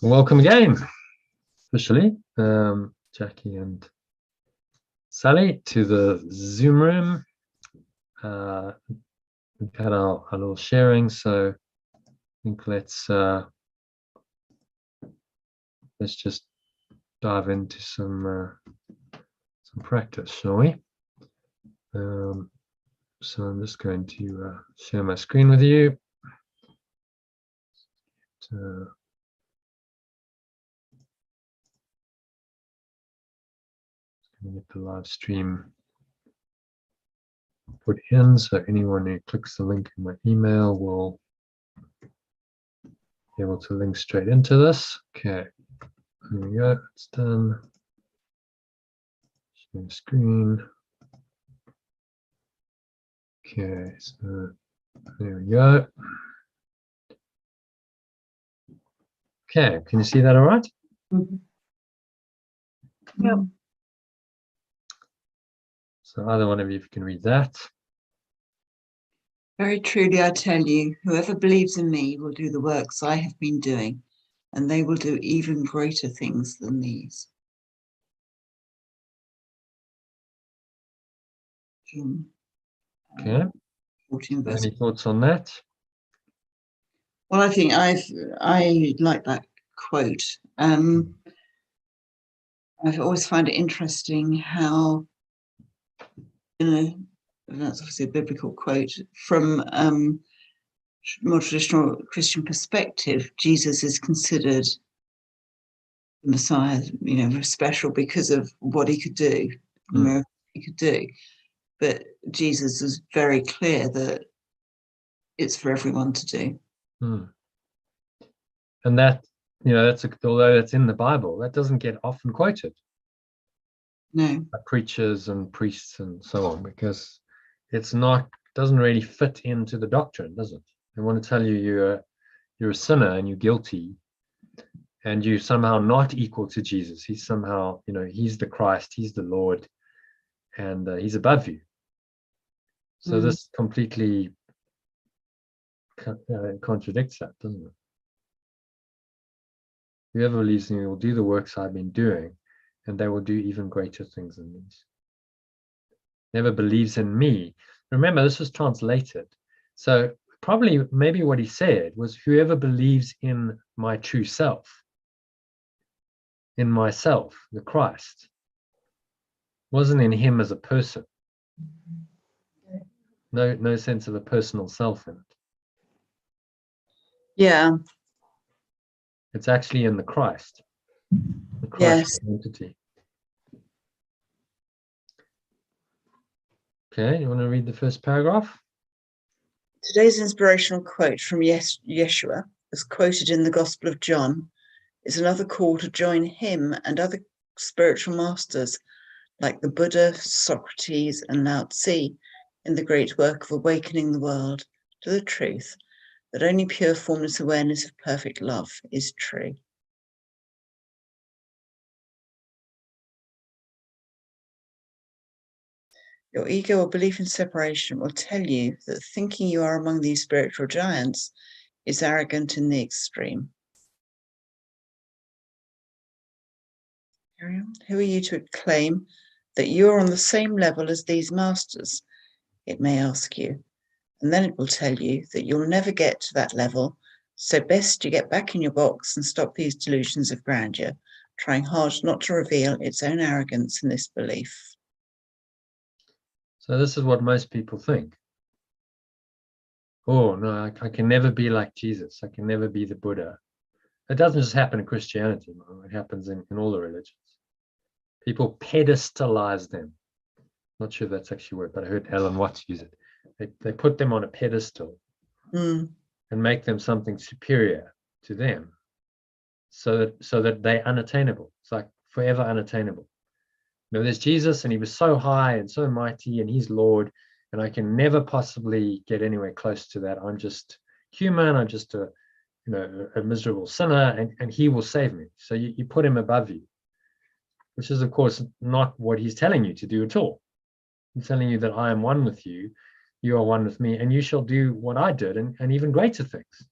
Welcome again, officially, Jackie and Sally, to the Zoom room. We've had our little sharing, so I think let's just dive into some practice, shall we? So I'm just going to share my screen with you. Get the live stream put in, so anyone who clicks the link in my email will be able to link straight into this. Okay, there we go, it's done. Share screen. Okay, so there we go. Okay, can you see that all right? Mm-hmm. Yep. So either one of you can read that. Very truly I tell you, whoever believes in me will do the works I have been doing, and they will do even greater things than these. John, Okay. 14 verse. Any thoughts on that? Well, I think I like that quote. I've always found it interesting how, that's obviously a biblical quote, from more traditional Christian perspective, Jesus is considered the Messiah, special because of what he could do, the miracles he could do. But Jesus is very clear that it's for everyone to do. And that, although it's in the Bible, that doesn't get often quoted. No. By preachers and priests and so on, because doesn't really fit into the doctrine, does it? They want to tell you you're a sinner and you're guilty, and you're somehow not equal to Jesus. He's somehow, he's the Christ, he's the Lord, and he's above you. So this completely contradicts that, doesn't it? Whoever believes in me will do the works I've been doing, and they will do even greater things than these. Never believes in me. Remember, this was translated. So maybe what he said was, whoever believes in my true self, in myself, the Christ, wasn't in him as a person. No sense of a personal self in it. Yeah. It's actually in the Christ entity. Okay, you want to read the first paragraph? Today's inspirational quote from Yeshua, as quoted in the Gospel of John, is another call to join him and other spiritual masters like the Buddha, Socrates, and Lao Tzu in the great work of awakening the world to the truth that only pure formless awareness of perfect love is true. Your ego or belief in separation will tell you that thinking you are among these spiritual giants is arrogant in the extreme. Who are you to claim that you are on the same level as these masters? It may ask you, and then it will tell you that you'll never get to that level, so best you get back in your box and stop these delusions of grandeur, trying hard not to reveal its own arrogance in this belief. So this is what most people think. Oh, no, I can never be like Jesus. I can never be the Buddha. It doesn't just happen in Christianity. It happens in all the religions. People pedestalize them. Not sure if that's actually a word, but I heard Alan Watts use it. They put them on a pedestal and make them something superior to them, so that they're unattainable. It's like forever unattainable. There's Jesus, and he was so high and so mighty, and he's Lord, and I can never possibly get anywhere close to that. I'm just human. I'm just a miserable sinner, and he will save me. So you put him above you, which is, of course, not what he's telling you to do at all. He's telling you that I am one with you, you are one with me, and you shall do what I did, and even greater things.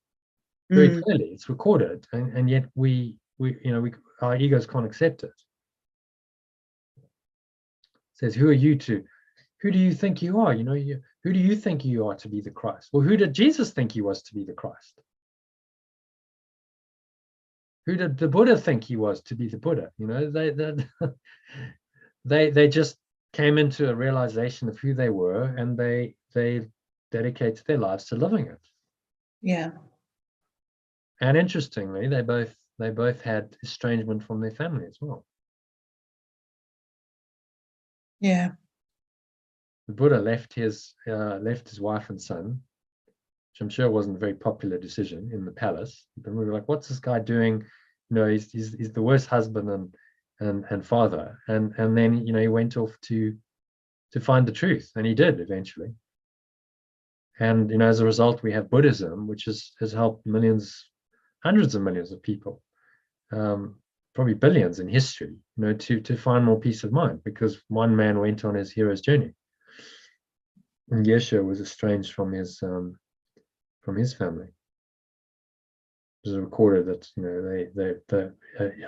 very clearly. It's recorded, and yet our egos can't accept it. It says, who do you think you are? Who do you think you are to be the Christ? Well, who did Jesus think he was to be the Christ? Who did the Buddha think he was to be the Buddha? They just came into a realization of who they were, and they dedicated their lives to living it. Yeah. And interestingly, they both had estrangement from their family as well. Yeah. The Buddha left his wife and son, which I'm sure wasn't a very popular decision in the palace. But we were like, what's this guy doing? He's the worst husband and father. And then he went off to find the truth, and he did eventually. And as a result, we have Buddhism, which has helped hundreds of millions of people, probably billions in history, to find more peace of mind, because one man went on his hero's journey. And Yeshua was estranged from his family. There's a recorded that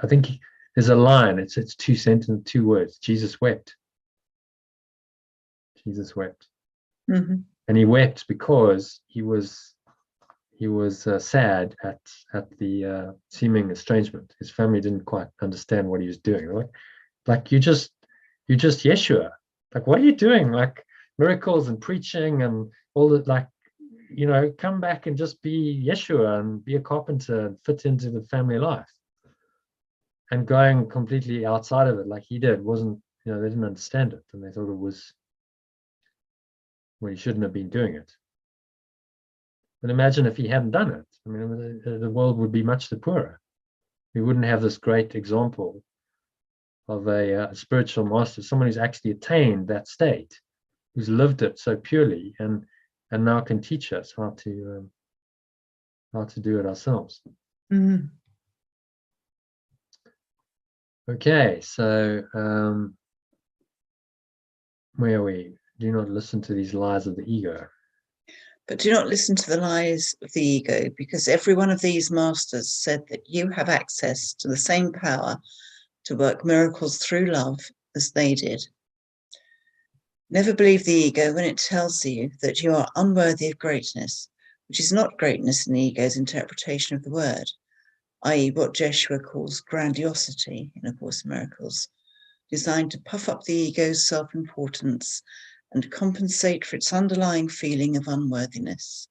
I think there's a line. It's 2 sentences, 2 words. Jesus wept. Jesus wept, and he wept because he was sad at the seeming estrangement. His family didn't quite understand what he was doing. Like you just Yeshua. Like, what are you doing? Like, miracles and preaching and all that, come back and just be Yeshua and be a carpenter and fit into the family life. And going completely outside of it like he did wasn't, they didn't understand it, and they thought it was, well, he shouldn't have been doing it. But imagine if he hadn't done it. I mean, the world would be much the poorer. We wouldn't have this great example of a spiritual master, someone who's actually attained that state, who's lived it so purely, and now can teach us how to do it ourselves. Okay, so where are we? Do not listen to these lies of the ego. But do not listen to the lies of the ego, because every one of these masters said that you have access to the same power to work miracles through love as they did. Never believe the ego when it tells you that you are unworthy of greatness, which is not greatness in the ego's interpretation of the word, i.e. what Jeshua calls grandiosity in A Course in Miracles, designed to puff up the ego's self-importance and compensate for its underlying feeling of unworthiness.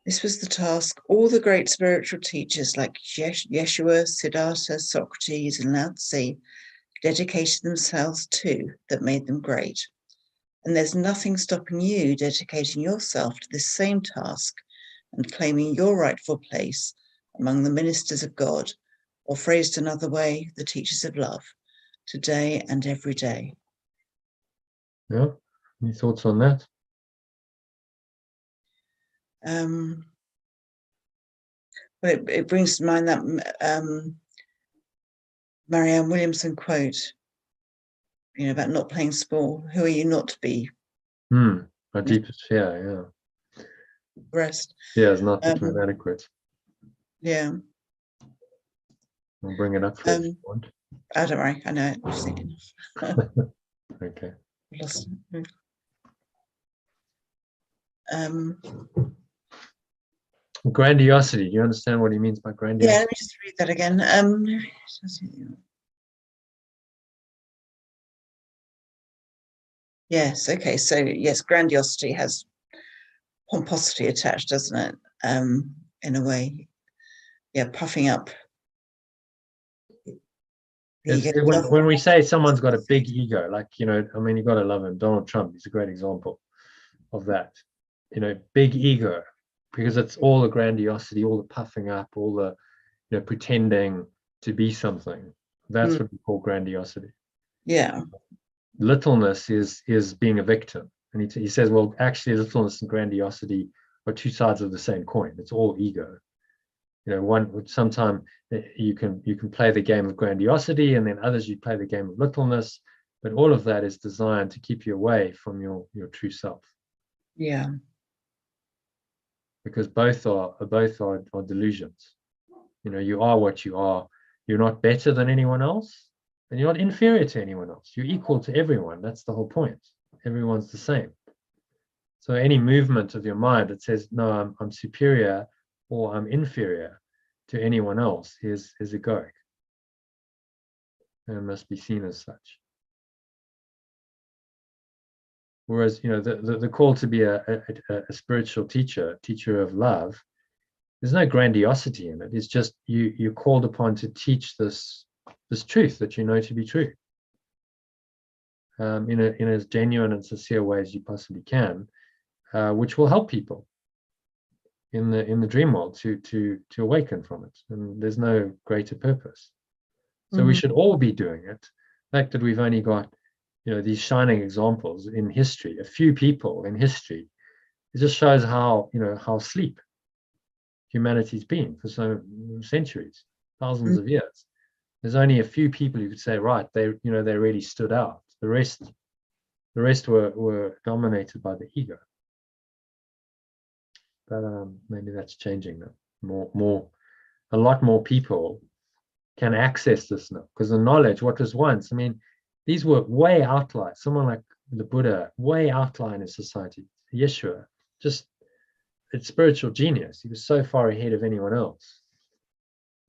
This was the task all the great spiritual teachers like Yeshua, Siddhartha, Socrates, and Lao Tzu dedicated themselves to, that made them great. And there's nothing stopping you dedicating yourself to this same task and claiming your rightful place among the ministers of God, or phrased another way, the teachers of love, today and every day. Yeah, any thoughts on that? Well, it brings to mind that Marianne Williamson quote, about not playing small. Who are you not to be? My deepest fear, yeah. Rest. Yeah, it's not adequate. Yeah. I'll bring it up for you if you want. Oh, don't worry, I know it. I've seen it. Okay. Lost it. Grandiosity. Do you understand what he means by grandiosity? Yeah, let me just read that again. Yes, okay. So yes, grandiosity has pomposity attached, doesn't it? In a way. Yeah, puffing up. When we say someone's got a big ego, like, I mean, you got to love him. Donald Trump is a great example of that. Big ego, because it's all the grandiosity, all the puffing up, all the pretending to be something. That's what we call grandiosity. Yeah. Littleness is being a victim. And he says, well, actually, littleness and grandiosity are 2 sides of the same coin. It's all ego. Sometimes you can play the game of grandiosity, and then others you play the game of littleness, but all of that is designed to keep you away from your true self. Yeah. because both are delusions. You know, you are what you are. You're not better than anyone else, and you're not inferior to anyone else. You're equal to everyone. That's the whole point. Everyone's the same. So any movement of your mind that says, no, I'm superior or I'm inferior to anyone else is egoic and must be seen as such. Whereas, you know, the call to be a spiritual teacher of love, there's no grandiosity in it. It's just you're called upon to teach this truth that you know to be true, in as genuine and sincere way as you possibly can, which will help people in the dream world to awaken from it. And there's no greater purpose. So we should all be doing it. The fact that we've only got, you know, these shining examples in history, a few people in history, it just shows how, you know, how asleep humanity's been for so centuries, thousands of years. There's only a few people who could say, right, they really stood out. The rest were dominated by the ego. But maybe that's changing now. A lot more people can access this now, because the knowledge, what was once, I mean, these were way outliers. Someone like the Buddha, way outlier in society. Yeshua, just it's spiritual genius. He was so far ahead of anyone else.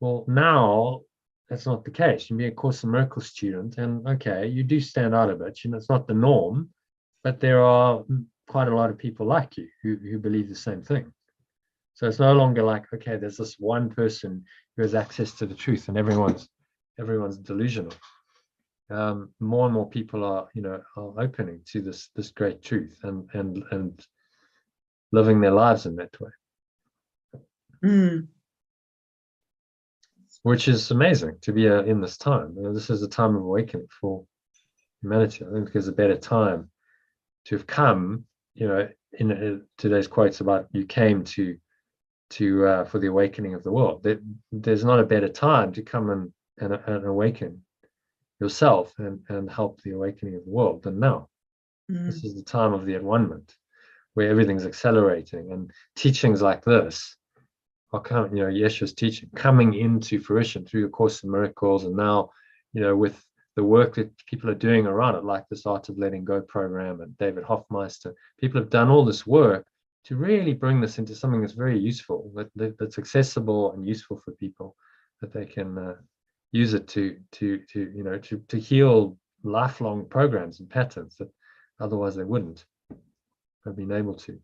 Well, now that's not the case. You can be a Course in Miracles student, and okay, you do stand out a bit. You know, it's not the norm, but there are quite a lot of people like you who believe the same thing. So it's no longer like, okay, there's this one person who has access to the truth, and everyone's delusional. More and more people are opening to this great truth and living their lives in that way, which is amazing to be in this time. You know, this is a time of awakening for humanity. I think there's a better time to have come. You know, in today's quotes about you came to for the awakening of the world. There's not a better time to come and awaken yourself and help the awakening of the world than now. This is the time of the at-one-ment, where everything's accelerating, and teachings like this are coming, Yeshua's teaching coming into fruition through the Course in Miracles, and now, with the work that people are doing around it, like this Art of Letting Go program and David Hoffmeister, people have done all this work to really bring this into something that's very useful, that's accessible and useful for people, that they can use it to heal lifelong programs and patterns that otherwise they wouldn't have been able to.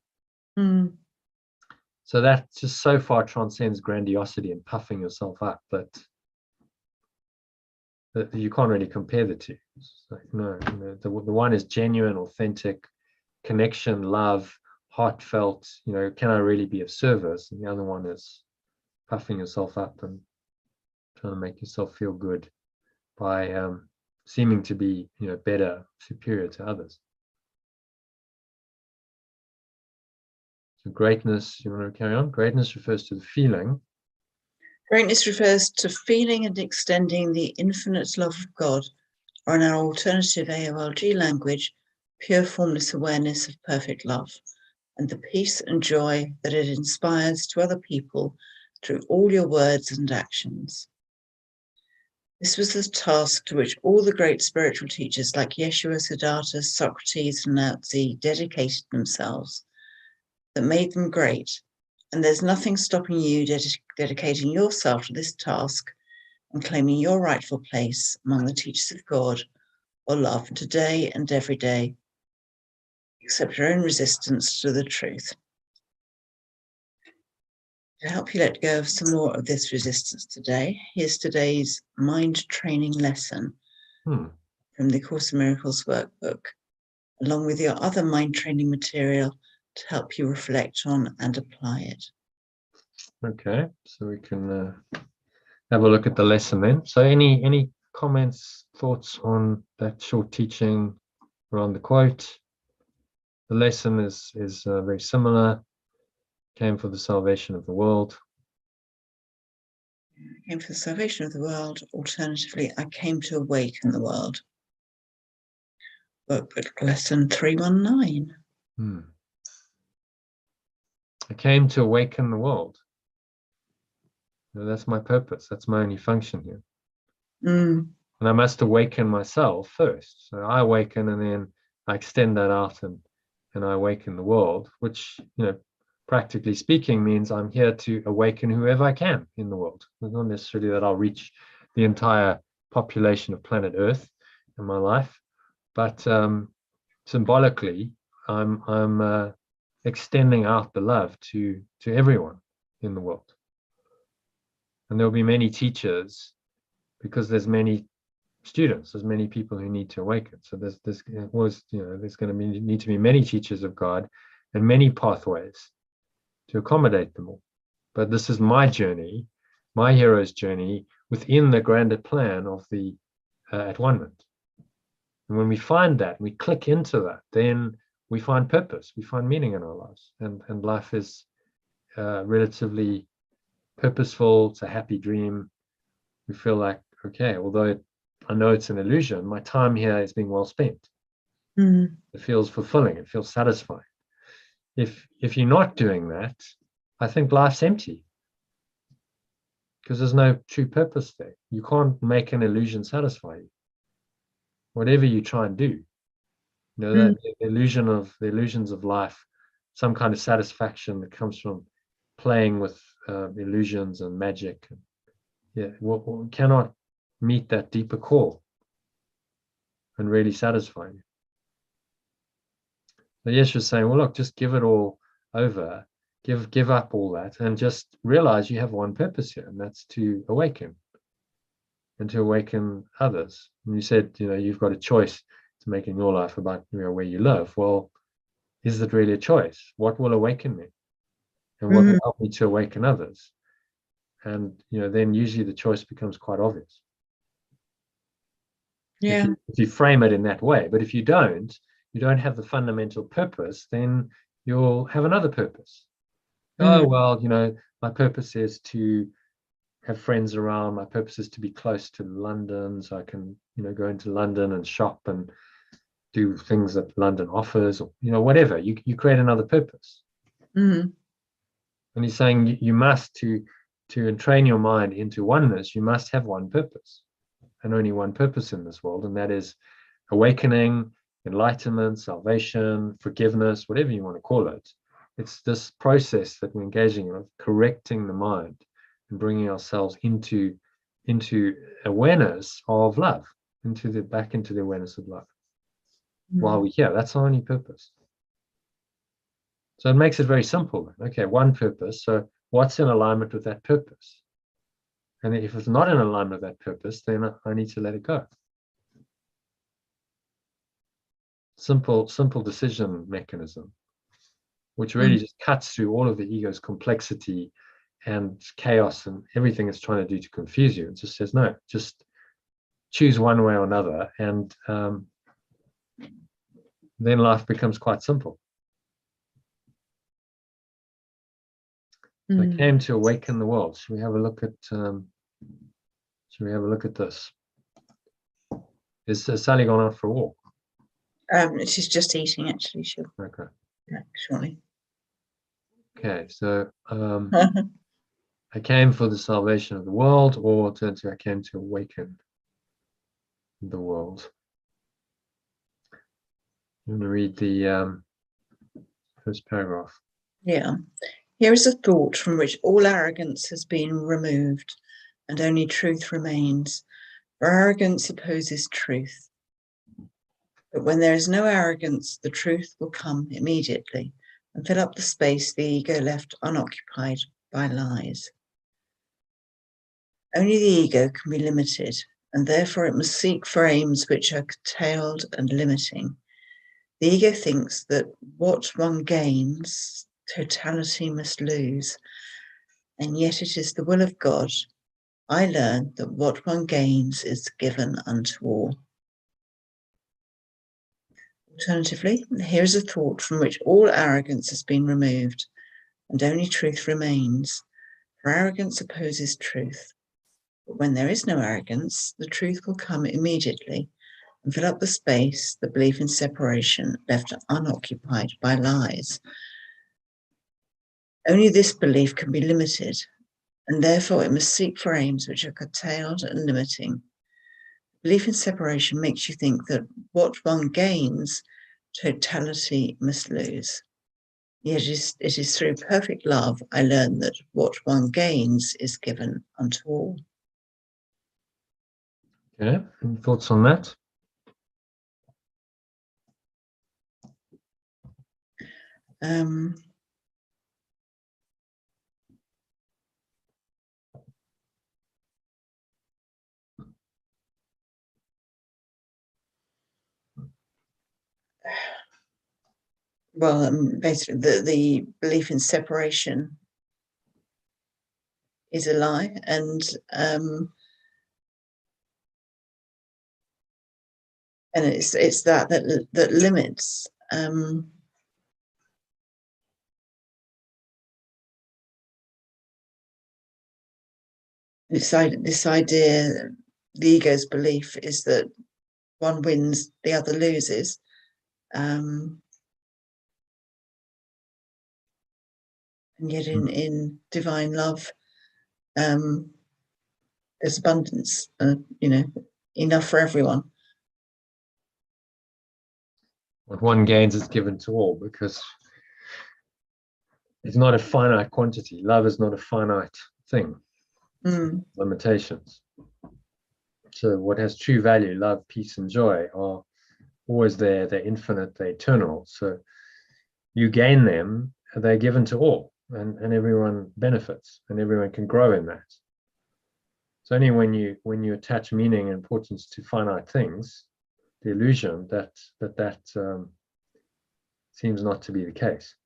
So that just so far transcends grandiosity and puffing yourself up that you can't really compare the two. Like, no, the one is genuine, authentic connection, love, heartfelt, can I really be of service? And the other one is puffing yourself up and trying to make yourself feel good by seeming to be, better, superior to others. So greatness, you want to carry on? Greatness refers to the feeling. Greatness refers to feeling and extending the infinite love of God, or in our alternative AOLG language, pure formless awareness of perfect love, and the peace and joy that it inspires to other people through all your words and actions. This was the task to which all the great spiritual teachers like Yeshua, Siddhartha, Socrates, and Lao Tzu dedicated themselves, that made them great. And there's nothing stopping you dedicating yourself to this task and claiming your rightful place among the teachers of God or love today and every day, except your own resistance to the truth. To help you let go of some more of this resistance today, here's today's mind training lesson from the Course in Miracles workbook, along with your other mind training material to help you reflect on and apply it. Okay, so we can have a look at the lesson then. So any comments, thoughts on that short teaching around the quote? The lesson is very similar. Came for the salvation of the world. I came for the salvation of the world. Alternatively, I came to awaken the world. Workbook lesson 319. I came to awaken the world. That's my purpose. That's my only function here. And I must awaken myself first. So I awaken, and then I extend that out, and I awaken the world, which, practically speaking, means I'm here to awaken whoever I can in the world. It's not necessarily that I'll reach the entire population of planet Earth in my life, but symbolically, I'm extending out the love to everyone in the world. And there'll be many teachers, because there's many students, there's many people who need to awaken. So there's always, there's going to need to be many teachers of God and many pathways to accommodate them all. But this is my journey, my hero's journey, within the grander plan of the at-one-ment. And when we find that, we click into that, then we find purpose, we find meaning in our lives, and life is relatively purposeful. It's a happy dream. We feel like, okay, although I know it's an illusion, my time here is being well spent. It feels fulfilling, it feels satisfying. If you're not doing that, I think life's empty, because there's no true purpose there. You can't make an illusion satisfy you. Whatever you try and do, that the illusions of life, some kind of satisfaction that comes from playing with illusions and magic, cannot meet that deeper call and really satisfy you. So Yeshua's saying, well, look, just give it all over, give up all that, and just realize you have one purpose here, and that's to awaken, and to awaken others. And you said, you've got a choice to make in your life about where you live. Well, is it really a choice? What will awaken me, and what will help me to awaken others? And then usually the choice becomes quite obvious. Yeah. If you frame it in that way. But if you don't have the fundamental purpose, then you'll have another purpose. Oh, well, my purpose is to have friends around. My purpose is to be close to London, so I can, go into London and shop and do things that London offers, or, whatever. You create another purpose. And he's saying you must, to entrain your mind into oneness, you must have one purpose, and only one purpose in this world, and that is awakening, enlightenment, salvation, forgiveness, whatever you want to call it. It's this process that we're engaging in, of correcting the mind and bringing ourselves into awareness of love, back into the awareness of love. While we're here, that's our only purpose. So it makes it very simple. Okay, one purpose. So what's in alignment with that purpose? And if it's not in alignment with that purpose, then I need to let it go. Simple decision mechanism, which really just cuts through all of the ego's complexity and chaos and everything it's trying to do to confuse you. It just says, no, just choose one way or another, and then life becomes quite simple. So I came to awaken the world. Should we have a look at this? Is Sally gone out for a walk? She's just eating, actually. She'll Okay. Shortly. Okay, so I came for the salvation of the world, or alternatively, I came to awaken the world. I'm going to read the first paragraph. Yeah. Here is a thought from which all arrogance has been removed, and only truth remains. For arrogance opposes truth. But when there is no arrogance, the truth will come immediately and fill up the space the ego left unoccupied by lies. Only the ego can be limited, and therefore it must seek for aims which are curtailed and limiting. The ego thinks that what one gains, totality must lose, and yet it is the will of God. I learned that what one gains is given unto all. Alternatively, here is a thought from which all arrogance has been removed, and only truth remains. For arrogance opposes truth. But when there is no arrogance, the truth will come immediately and fill up the space, the belief in separation left unoccupied by lies. Only this belief can be limited, and therefore it must seek for aims which are curtailed and limiting. Belief in separation makes you think that what one gains, totality must lose. Yet it is through perfect love I learn that what one gains is given unto all. Okay, any thoughts on that? Well, basically, the belief in separation is a lie, and it's that limits. This idea, the ego's belief is that one wins, the other loses. And yet in divine love, there's abundance, enough for everyone. What one gains is given to all, because it's not a finite quantity. Love is not a finite thing. Limitations. So what has true value, love, peace, and joy, are always there. They're infinite, they're eternal. So you gain them, they're given to all, and everyone benefits, and everyone can grow in that. It's only when you attach meaning and importance to finite things, the illusion, that seems not to be the case.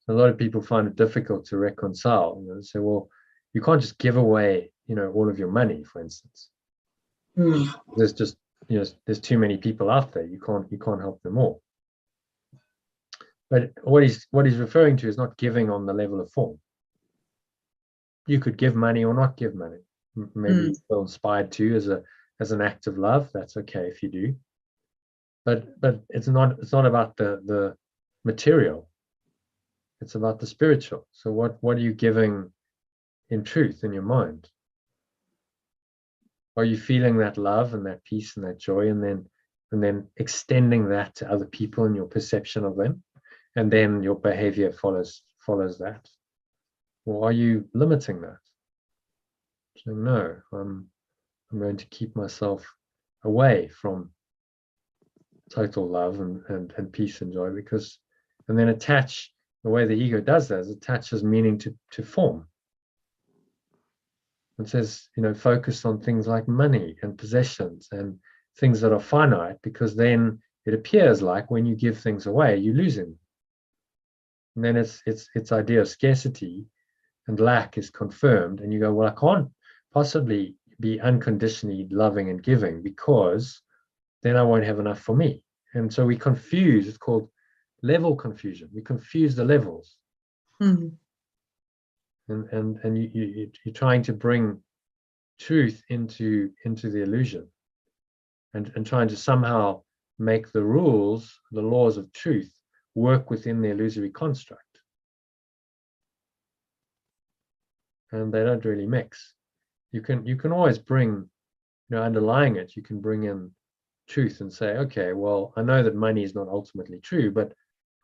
A lot of people find it difficult to reconcile. They say, well, you can't just give away, all of your money, for instance. There's just, there's too many people out there. You can't help them all. But what he's referring to is not giving on the level of form. You could give money or not give money. Maybe you feel inspired to as an act of love. That's okay if you do. But it's not about the material. It's about the spiritual. So what are you giving in truth, in your mind? Are you feeling that love and that peace and that joy, and then extending that to other people in your perception of them, and then your behavior follows that? Or are you limiting that? Saying, no, I'm going to keep myself away from total love and peace and joy, and then attach. The way the ego does that is attaches meaning to form. It says, focus on things like money and possessions and things that are finite, because then it appears like when you give things away, you're losing. And then its idea of scarcity and lack is confirmed, and you go, well, I can't possibly be unconditionally loving and giving, because then I won't have enough for me. And so we confuse. It's called level confusion. We confuse the levels. And you're trying to bring truth into the illusion, and trying to somehow make the laws of truth work within the illusory construct. And they don't really mix. You can always bring, underlying it, you can bring in truth and say, okay, well, I know that money is not ultimately true, but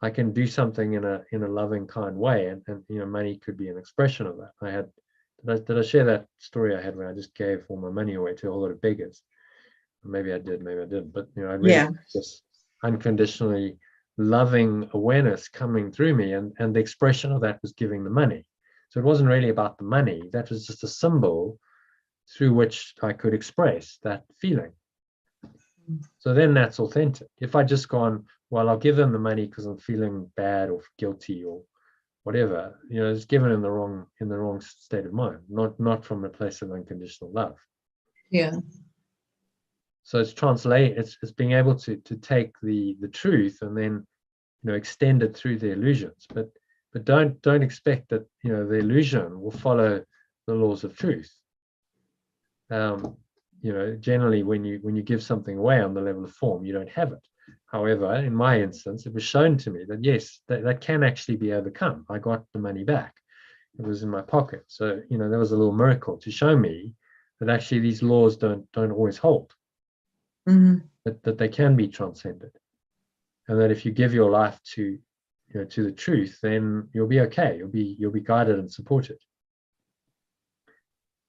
I can do something in a loving, kind way, and money could be an expression of that. Did I share that story I had when I just gave all my money away to a whole lot of beggars? Maybe I did, maybe I didn't. But I really just unconditionally loving awareness coming through me, and the expression of that was giving the money. So it wasn't really about the money. That was just a symbol through which I could express that feeling. So then that's authentic. If I just gone, well, I'll give them the money because I'm feeling bad or guilty or whatever, it's given in the wrong state of mind, not from a place of unconditional love. Yeah. So it's being able to take the truth and then extend it through the illusions, but don't expect that the illusion will follow the laws of truth. Generally when you give something away on the level of form, you don't have it. However, in my instance, it was shown to me that yes, that can actually be overcome. I got the money back. It was in my pocket. So, there was a little miracle to show me that actually these laws don't always hold. That they can be transcended. And that if you give your life to the truth, then you'll be okay. You'll be guided and supported.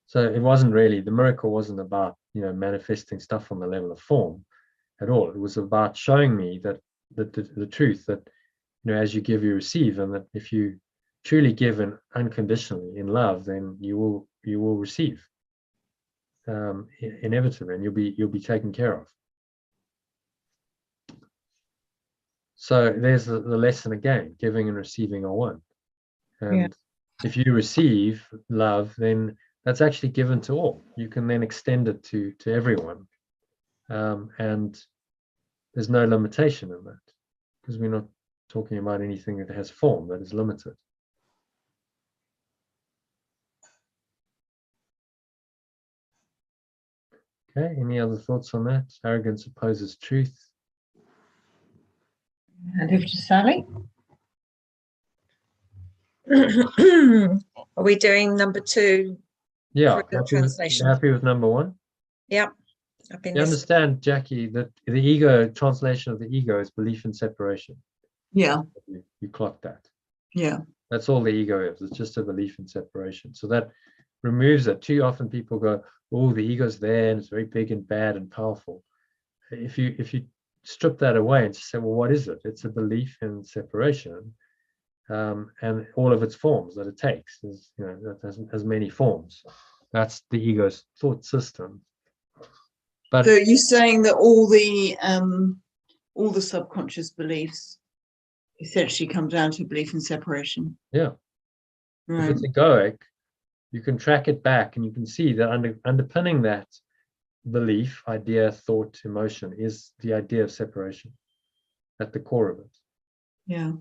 So it wasn't really, the miracle wasn't about, manifesting stuff on the level of form at all. It was about showing me that the truth that, as you give, you receive, and that if you truly give unconditionally in love, then you will receive inevitably, and you'll be taken care of. So there's the lesson again: giving and receiving are one. And if you receive love, then that's actually given to all. You can then extend it to everyone, and there's no limitation in that, because we're not talking about anything that has form, that is limited. Okay, any other thoughts on that? Arrogance opposes truth. And over to Sally. Are we doing number 2? Yeah, translation. happy with number 1? Yeah. I've been You understand, Jackie, that the ego, translation of the ego is belief in separation. Yeah. You clocked that. Yeah. That's all the ego is. It's just a belief in separation. So that removes it. Too often people go, oh, the ego's there and it's very big and bad and powerful. If you strip that away and just say, well, what is it? It's a belief in separation, and all of its forms that it takes is, that has many forms. That's the ego's thought system. But so you're saying that all the subconscious beliefs essentially come down to belief in separation. Yeah. Right. If it's egoic, you can track it back and you can see that underpinning that belief, idea, thought, emotion is the idea of separation at the core of it. Yeah.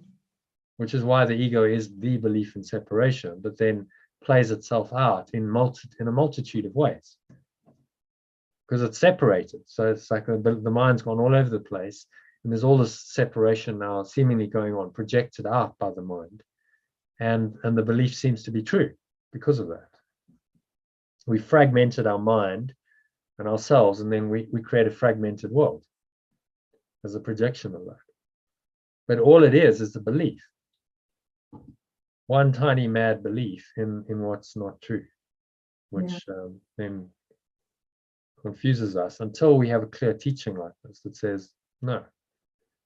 Which is why the ego is the belief in separation, but then plays itself out in a multitude of ways. Because it's separated. So it's like the mind's gone all over the place, and there's all this separation now seemingly going on, projected out by the mind. And the belief seems to be true because of that. We fragmented our mind and ourselves, and then we create a fragmented world as a projection of that. But all it is the belief. One tiny mad belief in what's not true, which then confuses us until we have a clear teaching like this that says, no,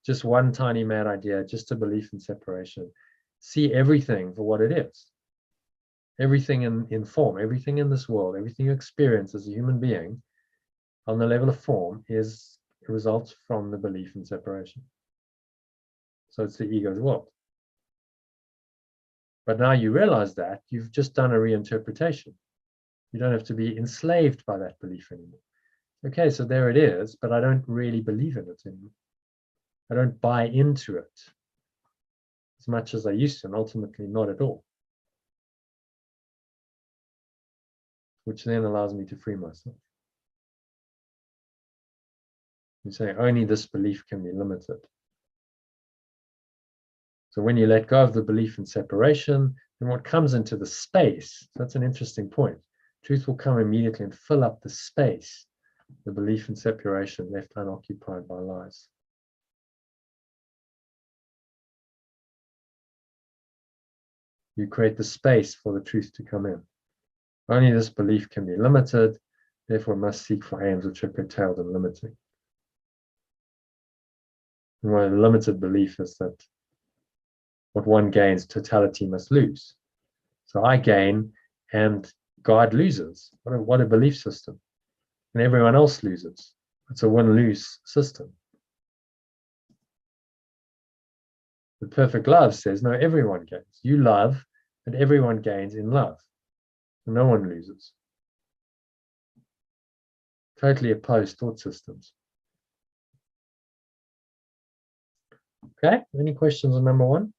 just one tiny mad idea, just a belief in separation. See everything for what it is. Everything in form, everything in this world, everything you experience as a human being on the level of form results from the belief in separation. So it's the ego's world. But now you realize that you've just done a reinterpretation. You don't have to be enslaved by that belief anymore. Okay, so there it is, but I don't really believe in it anymore. I don't buy into it as much as I used to, and ultimately not at all. Which then allows me to free myself. You say only this belief can be limited. So when you let go of the belief in separation, then what comes into the space, that's an interesting point. Truth will come immediately and fill up the space, the belief in separation left unoccupied by lies. You create the space for the truth to come in. Only this belief can be limited, therefore must seek for aims which are curtailed and limiting. And one limited belief is that what one gains, totality must lose. So I gain and God loses. What a belief system. And everyone else loses. It's a win-lose system. The perfect love says, no, everyone gains. You love, and everyone gains in love. And no one loses. Totally opposed thought systems. Okay, any questions on number 1?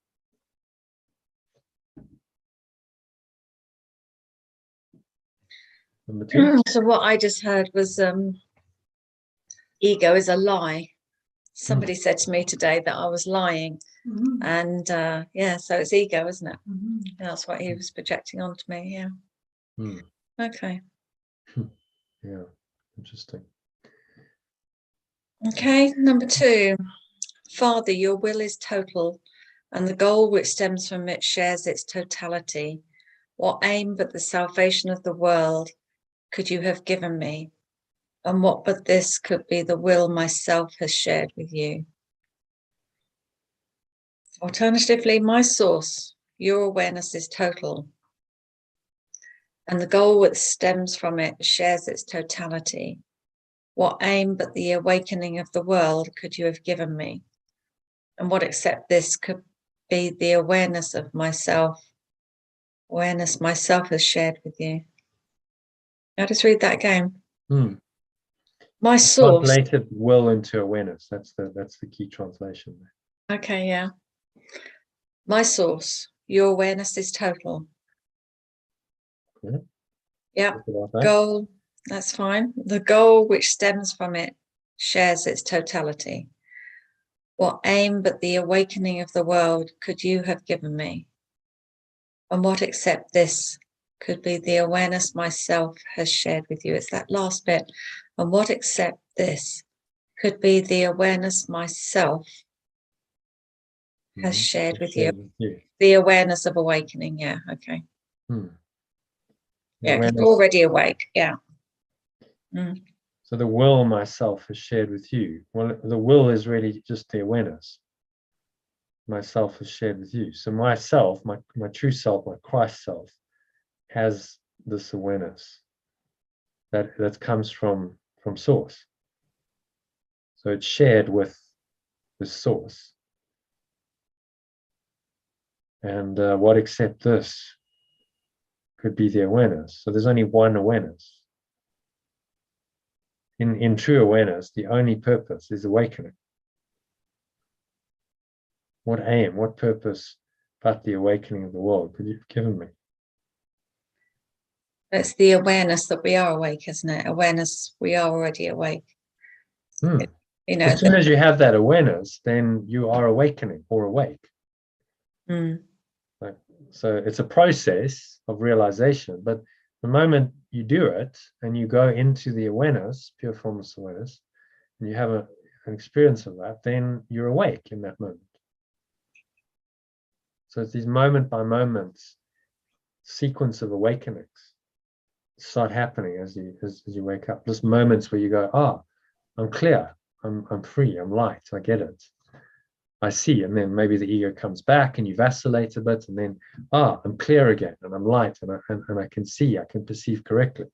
Number 2? So what I just heard was ego is a lie. Somebody said to me today that I was lying. And yeah, so it's ego, isn't it? That's what he was projecting onto me. Yeah. Okay. Yeah, interesting. Okay, number 2. Father, your will is total, and the goal which stems from it shares its totality. What aim but the salvation of the world could you have given me? And what but this could be the will myself has shared with you? Alternatively, my source, your awareness is total, and the goal which stems from it shares its totality. What aim but the awakening of the world could you have given me? And what except this could be the awareness of myself, awareness myself has shared with you? I'll just read that again. My source. Translated will into awareness. That's the key translation there. Okay, yeah. My source, your awareness is total. Yeah. Goal, that's fine. The goal which stems from it shares its totality. What aim but the awakening of the world could you have given me? And what except this could be the awareness myself has shared with you? It's that last bit. And what except this could be the awareness myself has shared with you? The awareness of awakening. Yeah. Okay. Yeah, because we're already awake. Yeah. So the will myself has shared with you. Well, the will is really just the awareness. Myself has shared with you. So myself, my true self, my Christ self, has this awareness that comes from source. So it's shared with the source. And what except this could be the awareness. So there's only one awareness. In true awareness, the only purpose is awakening. What aim, what purpose but the awakening of the world could you have given me? It's the awareness that we are awake, isn't it? Awareness, we are already awake. You know, as soon as you have that awareness, then you are awakening or awake. So it's a process of realization, but the moment you do it and you go into the awareness, pure formless awareness, and you have an experience of that, then you're awake in that moment. So it's these moment by moment sequence of awakenings start happening as you wake up. Just moments where you go, I'm clear, I'm free, I'm light, I get it, I see. And then maybe the ego comes back and you vacillate a bit, and then I'm clear again, and I'm light, and I can see, I can perceive correctly.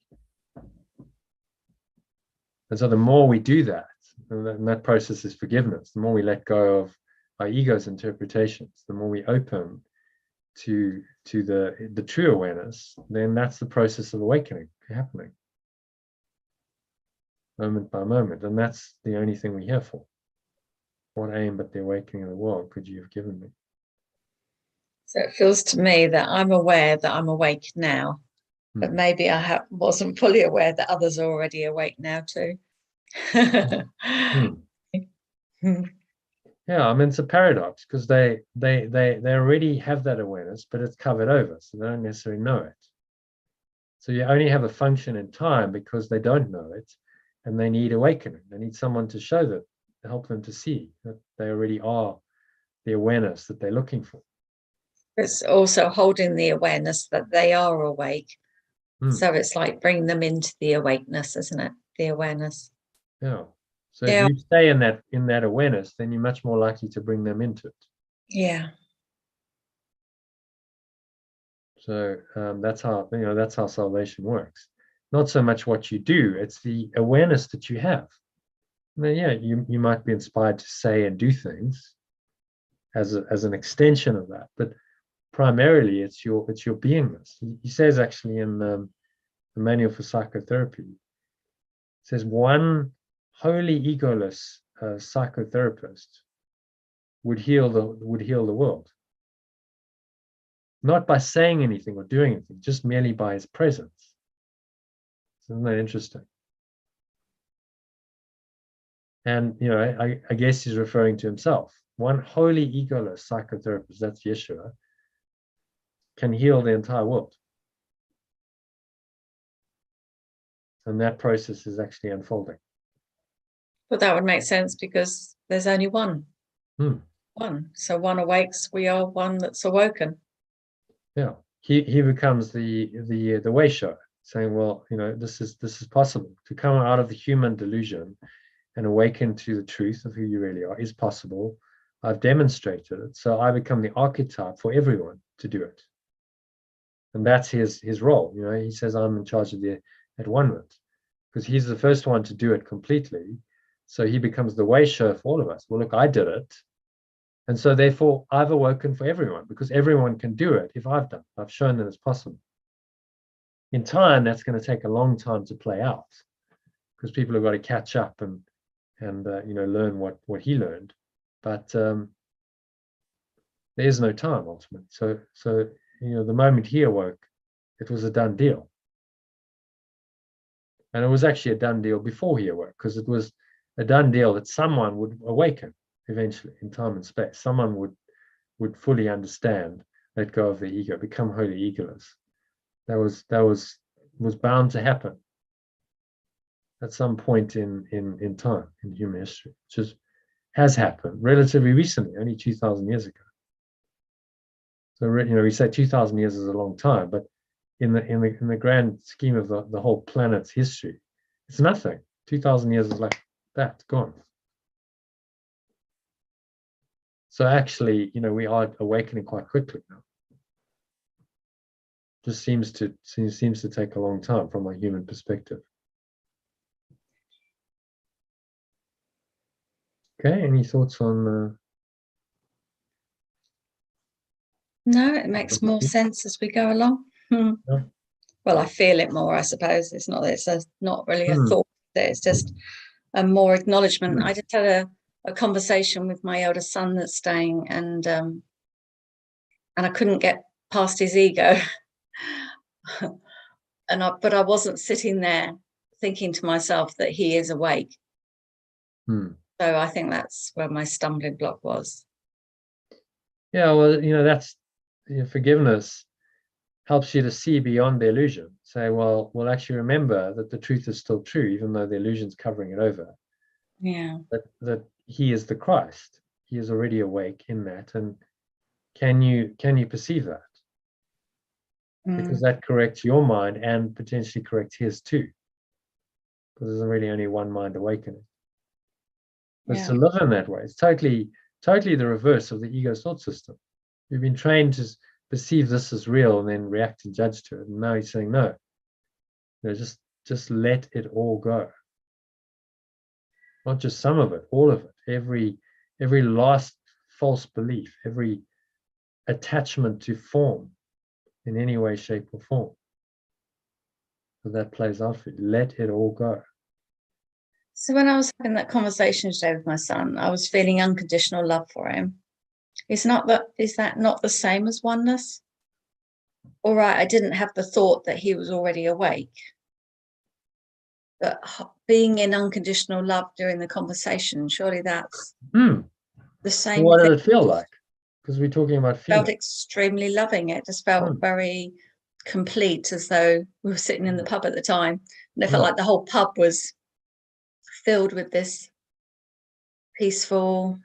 And so the more we do that, and that process is forgiveness, the more we let go of our ego's interpretations, the more we open to the true awareness, then that's the process of awakening happening moment by moment. And that's the only thing we're here for. What aim but the awakening of the world could you have given me? So it feels to me that I'm aware that I'm awake now, but maybe I wasn't fully aware that others are already awake now too. Yeah, I mean, it's a paradox because they already have that awareness, but it's covered over, so they don't necessarily know it. So you only have a function in time because they don't know it, and they need awakening. They need someone to show that, to help them to see that they already are the awareness that they're looking for. It's also holding the awareness that they are awake. So it's like bringing them into the awakeness, isn't it? The awareness. Yeah. So if you stay in that awareness, then you're much more likely to bring them into it. Yeah. So that's how salvation works. Not so much what you do; it's the awareness that you have. I mean, yeah, you might be inspired to say and do things as an extension of that, but primarily it's your beingness. He says actually in the Manual for Psychotherapy, it says one wholly egoless psychotherapist would heal the world, not by saying anything or doing anything, just merely by his presence. Isn't that interesting? And, I guess he's referring to himself. One holy egoless psychotherapist, that's Yeshua, can heal the entire world. And that process is actually unfolding. But that would make sense because there's only one. One. So one awakes, we are one that's awoken. Yeah. He becomes the way shower, saying, well, this is possible. To come out of the human delusion and awaken to the truth of who you really are is possible. I've demonstrated it. So I become the archetype for everyone to do it. And that's his role. He says, I'm in charge of the at-one-ment, because he's the first one to do it completely. So he becomes the way shower for all of us. Well, look, I did it. And so therefore I've awoken for everyone, because everyone can do it if I've done it. I've shown that it's possible. In time, that's going to take a long time to play out, because people have got to catch up and learn what he learned. But there is no time ultimately. So the moment he awoke, it was a done deal. And it was actually a done deal before he awoke, because it was a done deal that someone would awaken eventually in time and space. Someone would fully understand, let go of the ego, become wholly egoless. That was bound to happen at some point in time in human history, which has happened relatively recently, only 2,000 years ago. So we say 2,000 years is a long time, but in the grand scheme of the whole planet's history, it's nothing. 2,000 years is like that, gone. So actually, we are awakening quite quickly now. Just seems to take a long time from a human perspective. Okay, any thoughts on? No, it makes more sense as we go along. Yeah. Well, I feel it more, I suppose. It's not really a thought. It's just a more acknowledgement. I just had a conversation with my elder son that's staying, and I couldn't get past his ego. But I wasn't sitting there thinking to myself that he is awake. So I think that's where my stumbling block was. Yeah, well, that's forgiveness helps you to see beyond the illusion. Say, well, actually remember that the truth is still true, even though the illusion's covering it over. Yeah. That he is the Christ. He is already awake in that. And can you perceive that? Because that corrects your mind and potentially corrects his too. Because there's really only one mind awakening. But to live in that way, it's totally the reverse of the ego thought system. You've been trained to perceive this as real and then react and judge to it. And now he's saying, no, just let it all go. Not just some of it, all of it. Every last false belief, every attachment to form in any way, shape, or form. So that plays out for you. Let it all go. So when I was having that conversation today with my son, I was feeling unconditional love for him. Is that not the same as oneness? All right, I didn't have the thought that he was already awake. But being in unconditional love during the conversation, surely that's the same. What did it feel like? Because we're talking about feeling. Felt extremely loving. It just felt very complete, as though we were sitting in the pub at the time. And it felt like the whole pub was filled with this peaceful,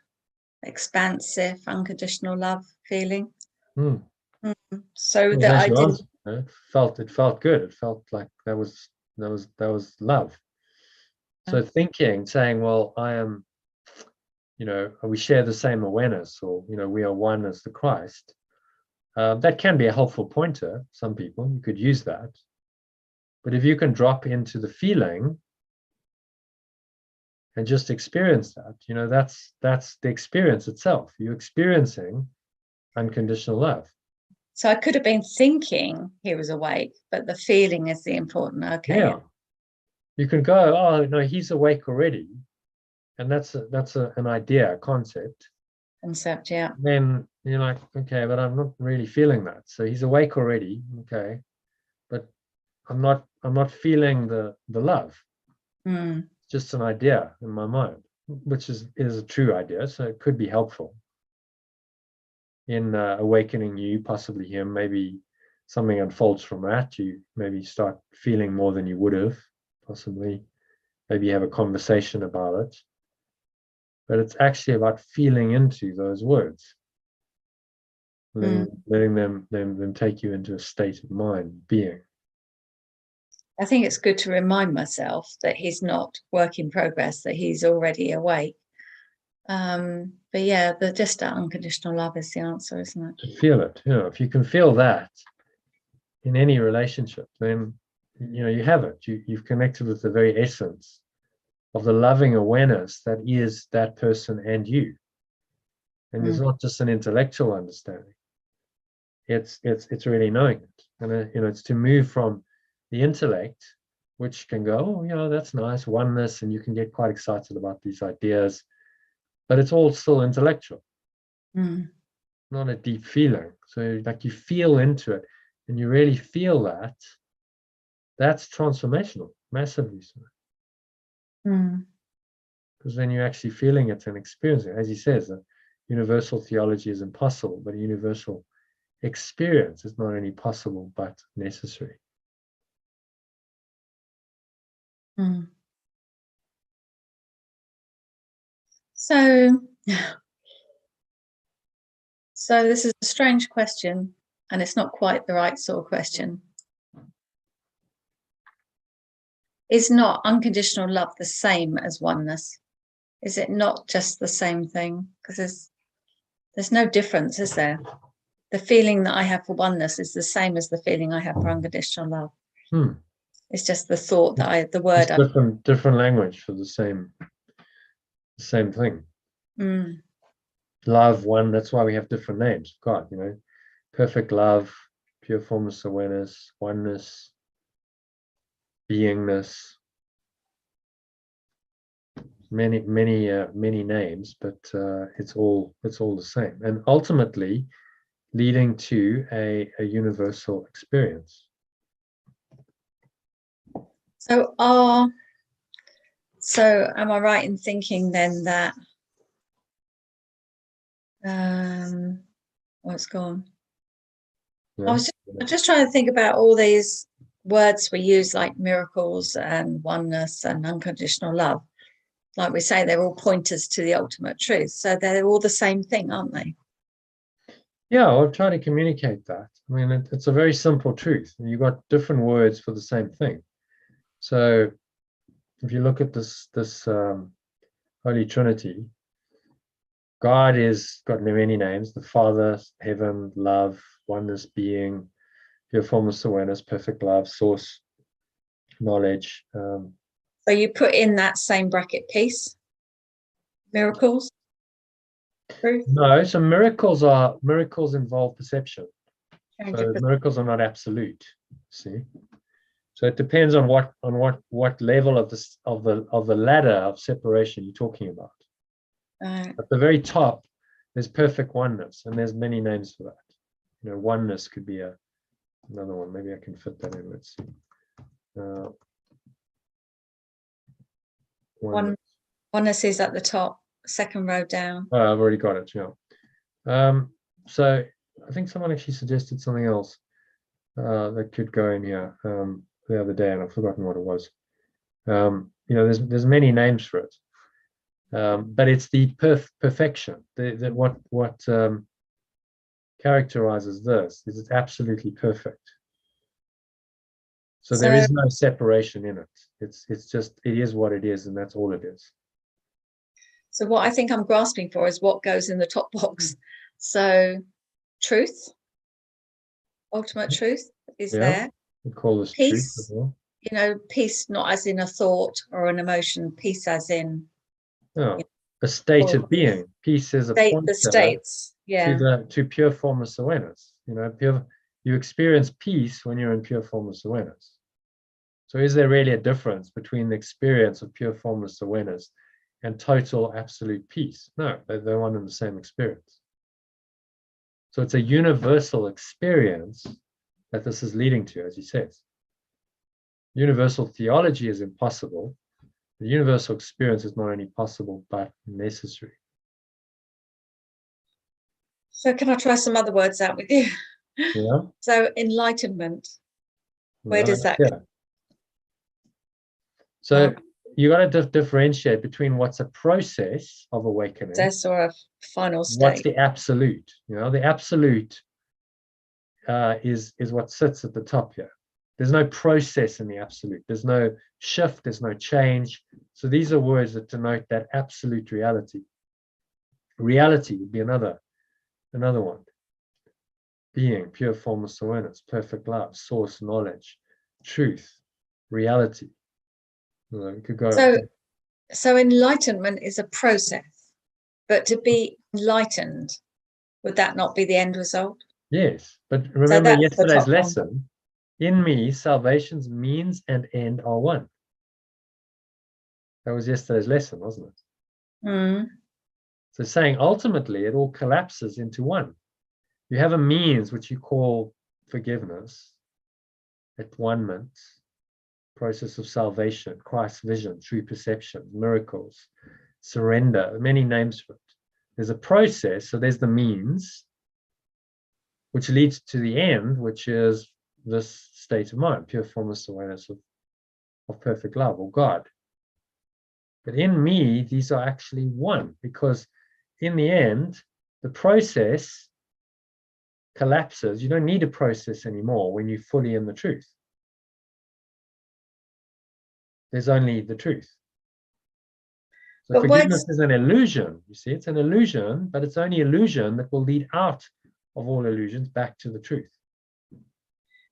expansive, unconditional love feeling. So that I didn't. It felt good. It felt like that was love. So saying, well, I am, we share the same awareness, or we are one as the Christ. That can be a helpful pointer. Some people, you could use that. But if you can drop into the feeling and just experience that, that's the experience itself. You're experiencing unconditional love. So I could have been thinking he was awake, but the feeling is the important. Okay. Yeah. You can go, oh no, he's awake already, and that's an idea, a concept. Yeah. Then you're like, okay, but I'm not really feeling that. So he's awake already, okay, but I'm not feeling the love. It's just an idea in my mind. which is a true idea, so it could be helpful in awakening you, possibly him. Maybe something unfolds from that. You maybe start feeling more than you would have, possibly. Maybe have a conversation about it. But it's actually about feeling into those words, letting them take you into a state of mind, being. I think it's good to remind myself that he's not work in progress, that he's already awake. But yeah, just that unconditional love is the answer, isn't it? To feel it, if you can feel that in any relationship, then you have it. You've connected with the very essence of the loving awareness that is that person and you. And it's not just an intellectual understanding. It's really knowing it. And it's to move from the intellect, which can go, oh, that's nice, oneness, and you can get quite excited about these ideas, but it's all still intellectual, not a deep feeling. So like you feel into it and you really feel that, that's transformational, massively so. Because then you're actually feeling it and experiencing it. As he says, universal theology is impossible, but a universal experience is not only possible but necessary. So this is a strange question, and it's not quite the right sort of question. Is not unconditional love the same as oneness? Is it not just the same thing? Because there's no difference, is there? The feeling that I have for oneness is the same as the feeling I have for unconditional love. It's just the thought that the word. It's different language for the same thing. Love, one, that's why we have different names. God, perfect love, pure formless awareness, oneness, beingness. Many names, but it's all the same, and ultimately leading to a universal experience. So am I right in thinking then that it's gone? Yeah. I was just trying to think about all these words we use, like miracles and oneness and unconditional love. Like we say, they're all pointers to the ultimate truth. So they're all the same thing, aren't they? Yeah, I've tried to communicate that. I mean, it's a very simple truth. You've got different words for the same thing. So if you look at this Holy Trinity, God is got many names: the Father, heaven, love, oneness, being, pure formless awareness, perfect love, source, knowledge. So you put in that same bracket peace, miracles, truth? No, so miracles involve perception. So miracles are not absolute. See, so it depends on what level of the ladder of separation you're talking about. At the very top, there's perfect oneness, and there's many names for that. Oneness could be another one. Maybe I can fit that in. Let's see. Oneness is at the top, second row down. Oh, I've already got it. Yeah. So I think someone actually suggested something else that could go in here the other day, and I've forgotten what it was. There's many names for it, but it's the perfection. What characterizes this is it's absolutely perfect. So there is no separation in it. It's just, it is what it is, and that's all it is. So what I think I'm grasping for is what goes in the top box. So truth, ultimate truth is there. We call this peace, truth as well. Peace not as in a thought or an emotion, peace as in a state of being. Peace is a pointer the states, to pure formless awareness. You experience peace when you're in pure formless awareness. So is there really a difference between the experience of pure formless awareness and total absolute peace? No, they're one and the same experience. So it's a universal experience that this is leading to, as he says. Universal theology is impossible. The universal experience is not only possible, but necessary. So can I try some other words out with you? Yeah. So enlightenment, where does that go? So you got to differentiate between what's a process of awakening, process or a final state? What's the absolute? The absolute is what sits at the top here. There's no process in the absolute. There's no shift. There's no change. So these are words that denote that absolute reality. Reality would be another one. Being, pure formless awareness, perfect love, source knowledge, truth, reality. You could go. So enlightenment is a process, but to be enlightened, would that not be the end result? Yes, but remember yesterday's lesson. In me, salvation's means and end are one. That was yesterday's lesson, wasn't it? Mm. So saying ultimately it all collapses into one. You have a means which you call forgiveness, at-one-ment, process of salvation, Christ's vision, true perception, miracles, surrender, many names for it. There's a process, so there's the means, which leads to the end, which is this state of mind, pure formless awareness of perfect love, or God. But in me, these are actually one, because in the end, the process collapses. You don't need a process anymore when you're fully in the truth. There's only the truth. So forgiveness is an illusion. You see, it's an illusion, but it's only illusion that will lead out of all illusions back to the truth.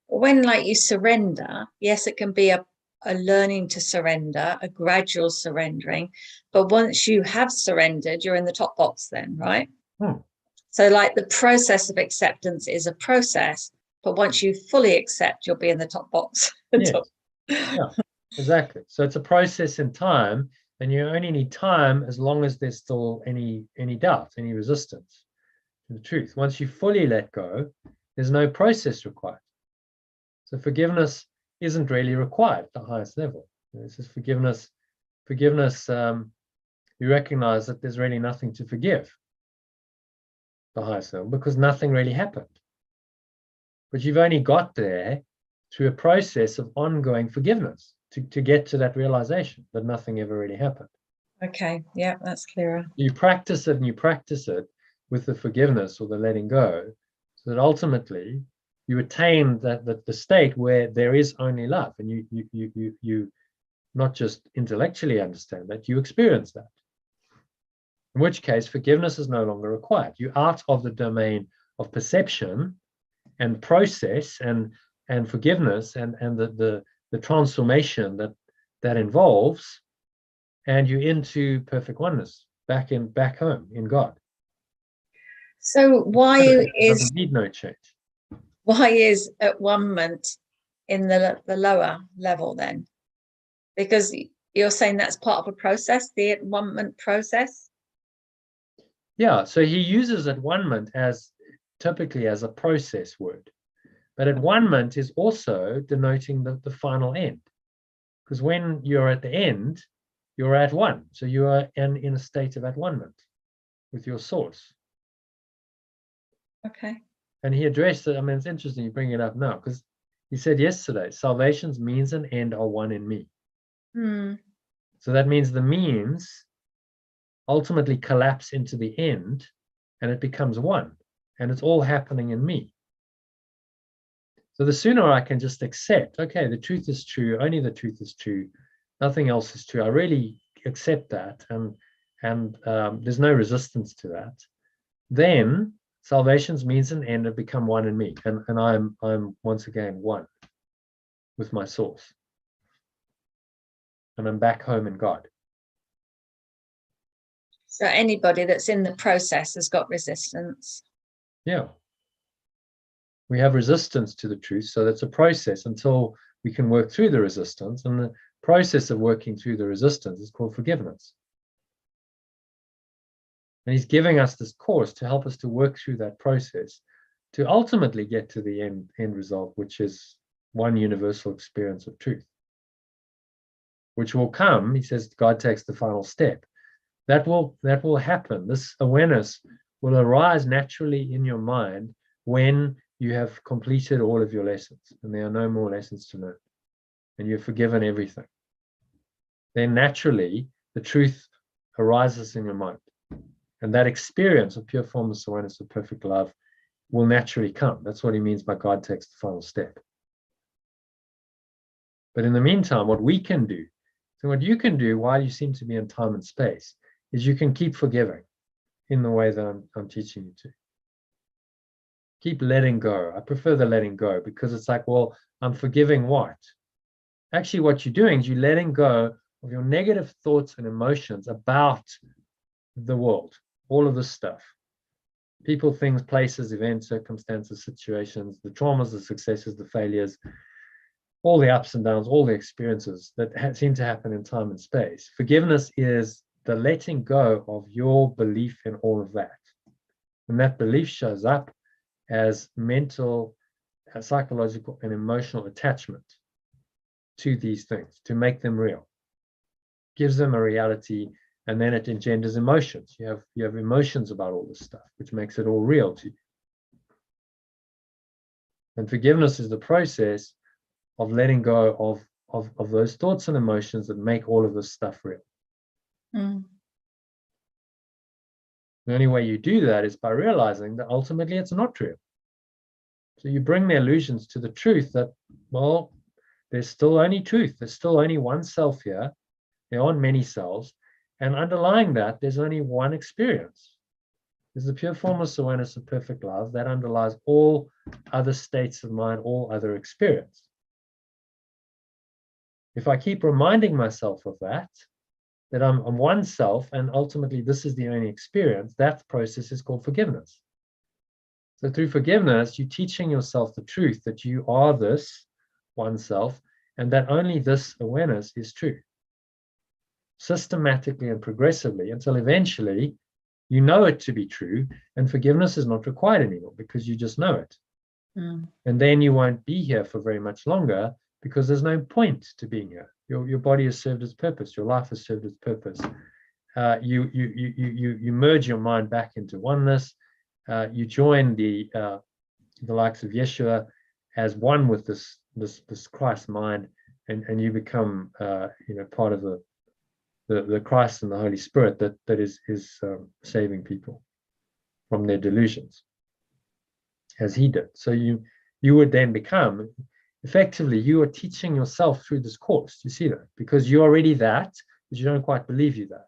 When you surrender, yes, it can be a learning to surrender, a gradual surrendering. But once you have surrendered, you're in the top box then, right? So the process of acceptance is a process, but once you fully accept, you'll be in the top box. Yes. Yeah, exactly. So it's a process in time, and you only need time as long as there's still any doubt, any resistance to the truth. Once you fully let go, there's no process required. So forgiveness isn't really required at the highest level. This is forgiveness. You recognize that there's really nothing to forgive at the highest level because nothing really happened. But you've only got there through a process of ongoing forgiveness to get to that realization that nothing ever really happened. Okay, yeah, that's clearer. You practice it and you practice it with the forgiveness or the letting go, so that ultimately you attain the state where there is only love, and you not just intellectually understand that, you experience that. In which case, forgiveness is no longer required. You're out of the domain of perception and process and forgiveness and the transformation that involves, and you're into perfect oneness, back home in God. So why need no change? Why is at-one-ment in the lower level then? Because you're saying that's part of a process, the at-one-ment process? Yeah, so he uses at-one-ment typically as a process word. But at-one-ment is also denoting the final end. Because when you're at the end, you're at one. So you are in a state of at-one-ment with your source. Okay. And he addressed it. I mean, it's interesting you bring it up now, because he said yesterday, salvation's means and end are one in me. So that means the means ultimately collapse into the end, and it becomes one, and it's all happening in me. So the sooner I can just accept, okay, the truth is true, only the truth is true, nothing else is true. I really accept that, and there's no resistance to that. Then salvation's means and end have become one in me, and I'm once again one with my source, and I'm back home in God. So anybody that's in the process has got resistance. Yeah. We have resistance to the truth, so that's a process until we can work through the resistance, and the process of working through the resistance is called forgiveness. And he's giving us this course to help us to work through that process to ultimately get to the end result, which is one universal experience of truth. which will come. He says God takes the final step. That will happen. This awareness will arise naturally in your mind when you have completed all of your lessons and there are no more lessons to learn and you've forgiven everything. Then naturally the truth arises in your mind, and that experience of pure formless awareness of perfect love will naturally come. That's what he means by God takes the final step. But in the meantime, what we can do, so what you can do while you seem to be in time and space, is you can keep forgiving in the way that I'm teaching you to. Keep letting go. I prefer the letting go, because it's like, well, I'm forgiving what? Actually, what you're doing is you're letting go of your negative thoughts and emotions about the world, all of this stuff. People, things, places, events, circumstances, situations, the traumas, the successes, the failures, all the ups and downs, all the experiences that seem to happen in time and space. Forgiveness is the letting go of your belief in all of that. And that belief shows up as mental, psychological, and emotional attachment to these things, to make them real. Gives them a reality, and then it engenders emotions. You have emotions about all this stuff, which makes it all real to you. And forgiveness is the process of letting go of those thoughts and emotions that make all of this stuff real. Mm. The only way you do that is by realizing that ultimately it's not real. So you bring the illusions to the truth that, well, there's still only truth. There's still only one self here. There aren't many selves. And underlying that, there's only one experience. There's the pure formless awareness of perfect love that underlies all other states of mind, all other experience. If I keep reminding myself of that I'm one self, and ultimately this is the only experience, that process is called forgiveness. So through forgiveness, you're teaching yourself the truth that you are this one self, and that only this awareness is true. Systematically and progressively, until eventually you know it to be true, and forgiveness is not required anymore because you just know it. Mm. And then you won't be here for very much longer, because there's no point to being here. Your body has served its purpose. Your life has served its purpose. You merge your mind back into oneness. You join the likes of Yeshua as one with this Christ mind, and you become part of the Christ and the Holy Spirit that is saving people from their delusions, as he did. So you would then become, effectively, you are teaching yourself through this course. You see that? Because you're already that, but you don't quite believe you that.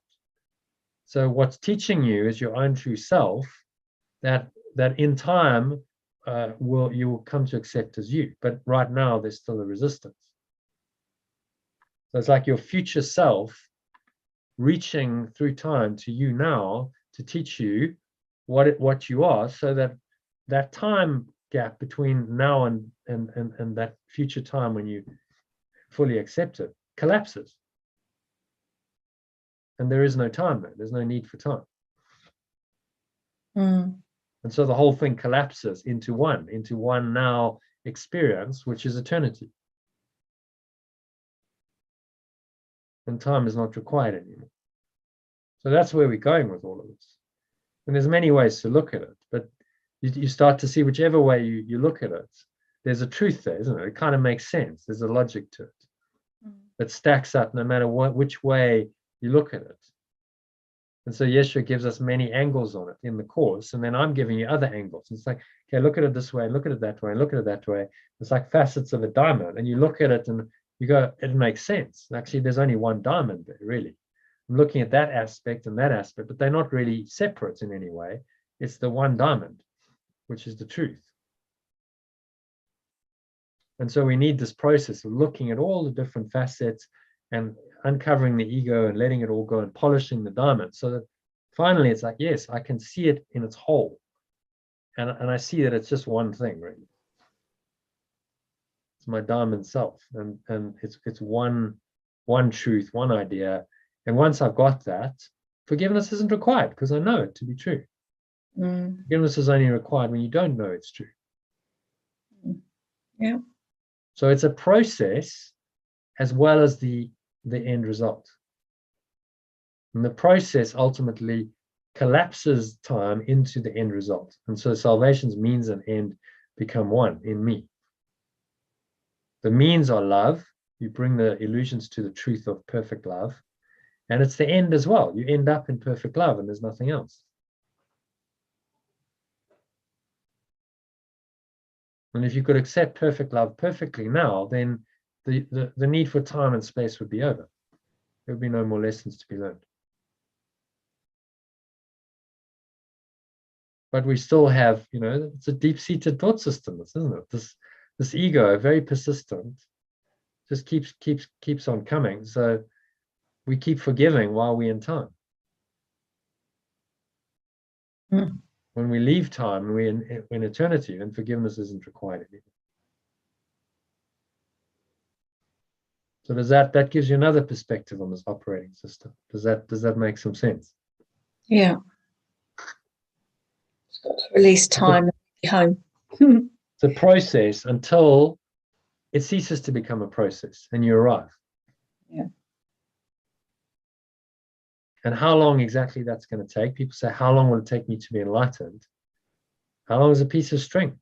So what's teaching you is your own true self, that in time you will come to accept as you. But right now, there's still a resistance. So it's like your future self reaching through time to you now to teach you what you are, so that time gap between now and that future time when you fully accept it collapses, and there is no time there. There's no need for time. Mm. And so the whole thing collapses into one now experience, which is eternity. And time is not required anymore. So that's where we're going with all of this. And there's many ways to look at it, but you start to see whichever way you look at it, there's a truth there, isn't it? It kind of makes sense. There's a logic to it that stacks up no matter which way you look at it. And so Yeshua gives us many angles on it in the course, and then I'm giving you other angles. It's like, okay, look at it this way, look at it that way, look at it that way. It's like facets of a diamond, and you look at it and you go, it makes sense. Actually, there's only one diamond there, really. I'm looking at that aspect and that aspect, but they're not really separate in any way. It's the one diamond, which is the truth. And so we need this process of looking at all the different facets and uncovering the ego and letting it all go and polishing the diamond, so that finally it's like, yes, I can see it in its whole. And I see that it's just one thing, really. It's my diamond self. And it's one truth, one idea. And once I've got that, forgiveness isn't required, because I know it to be true. Mm. Forgiveness is only required when you don't know it's true. Yeah. So it's a process, as well as the the end result. And the process ultimately collapses time into the end result. And so salvation's means and end become one in me. The means are love. You bring the illusions to the truth of perfect love. And it's the end as well. You end up in perfect love and there's nothing else. And if you could accept perfect love perfectly now, then the need for time and space would be over. There would be no more lessons to be learned. But we still have, it's a deep-seated thought system, isn't it? This ego, very persistent, just keeps on coming. So we keep forgiving while we're in time. Mm. When we leave time, we're in eternity, and forgiveness isn't required anymore. So that gives you another perspective on this operating system. Does that make some sense? Yeah. It's got to release time and be home. It's a process until it ceases to become a process and you arrive. Yeah. And how long exactly that's going to take? People say, how long will it take me to be enlightened? How long is a piece of string?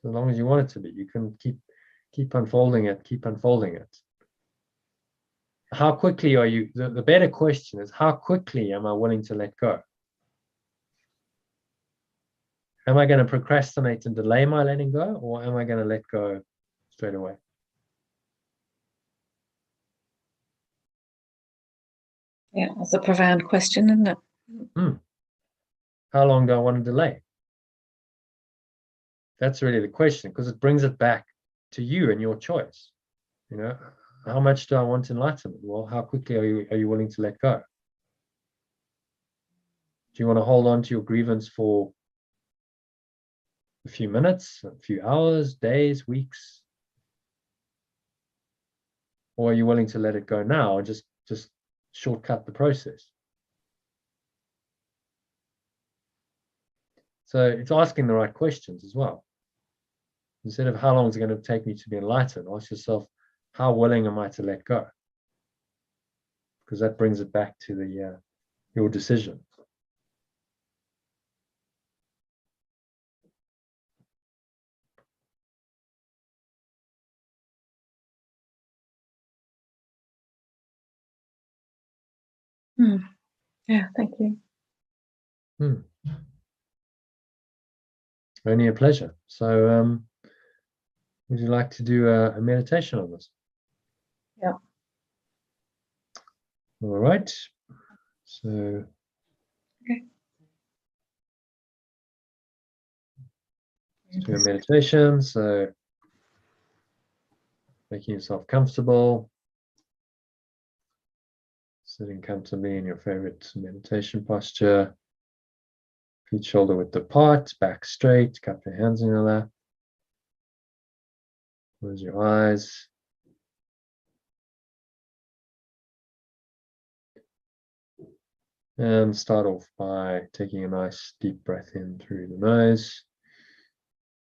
As long as you want it to be. You can keep unfolding it, keep unfolding it. How quickly are you? The better question is, how quickly am I willing to let go? Am I going to procrastinate and delay my letting go, or am I going to let go straight away? Yeah, that's a profound question, isn't it? How long do I want to delay? That's really the question, because it brings it back to you and your choice. How much do I want enlightenment? Well, how quickly are you willing to let go? Do you want to hold on to your grievance for a few minutes, a few hours, days, weeks? Or are you willing to let it go now and just shortcut the process? So it's asking the right questions as well. Instead of how long is it going to take me to be enlightened, ask yourself, how willing am I to let go? Because that brings it back to your decision. Yeah, thank you. Only a pleasure. So would you like to do a meditation on this? Yeah. All right. So Okay. let's do a meditation. So making yourself comfortable, sitting comfortably in your favorite meditation posture, feet shoulder width apart, back straight, cup your hands in your lap. Close your eyes. And start off by taking a nice deep breath in through the nose.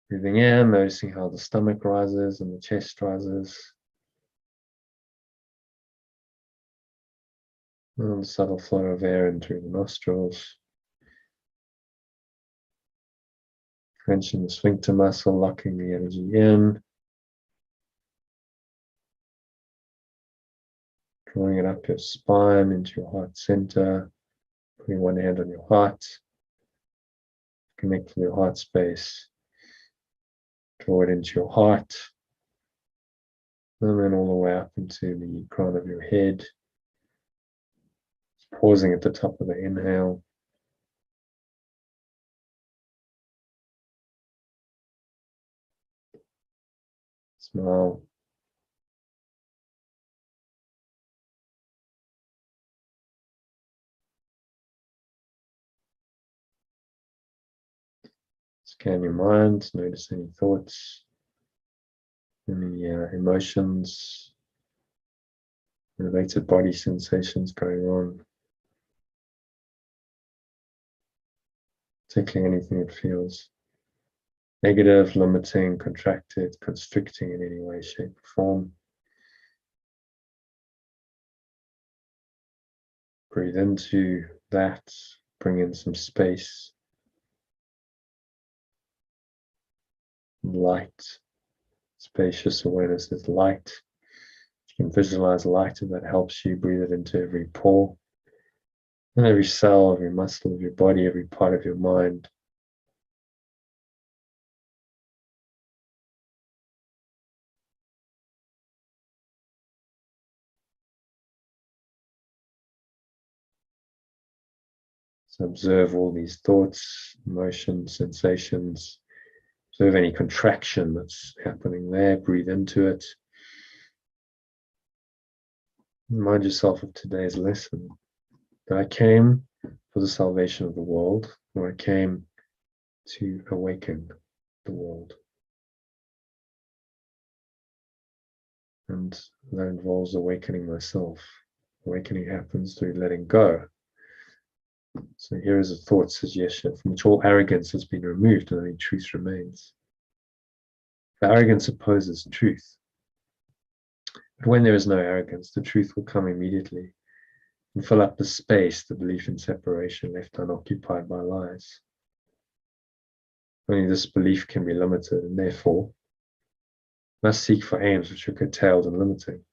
Breathing in, noticing how the stomach rises and the chest rises. And subtle flow of air in through the nostrils. Clenching the sphincter muscle, locking the energy in. Drawing it up your spine into your heart center. Putting one hand on your heart. Connect with your heart space. Draw it into your heart. And then all the way up into the crown of your head. Pausing at the top of the inhale. Smile. Scan your mind, notice any thoughts, any emotions, related body sensations going on. Particularly anything that feels negative, limiting, contracted, constricting in any way, shape, or form. Breathe into that, bring in some space, light, spacious awareness is light. You can visualize light, and that helps you breathe it into every pore, and every cell, every muscle of your body, every part of your mind. So observe all these thoughts, emotions, sensations. Observe any contraction that's happening there. Breathe into it. Remind yourself of today's lesson. That I came for the salvation of the world, or I came to awaken the world. And that involves awakening myself. Awakening happens through letting go. So here is a thought, says Yeshua, from which all arrogance has been removed and only truth remains. Arrogance opposes truth. But when there is no arrogance, the truth will come immediately and fill up the space, the belief in separation left unoccupied by lies. Only this belief can be limited, and therefore must seek for aims which are curtailed and limiting.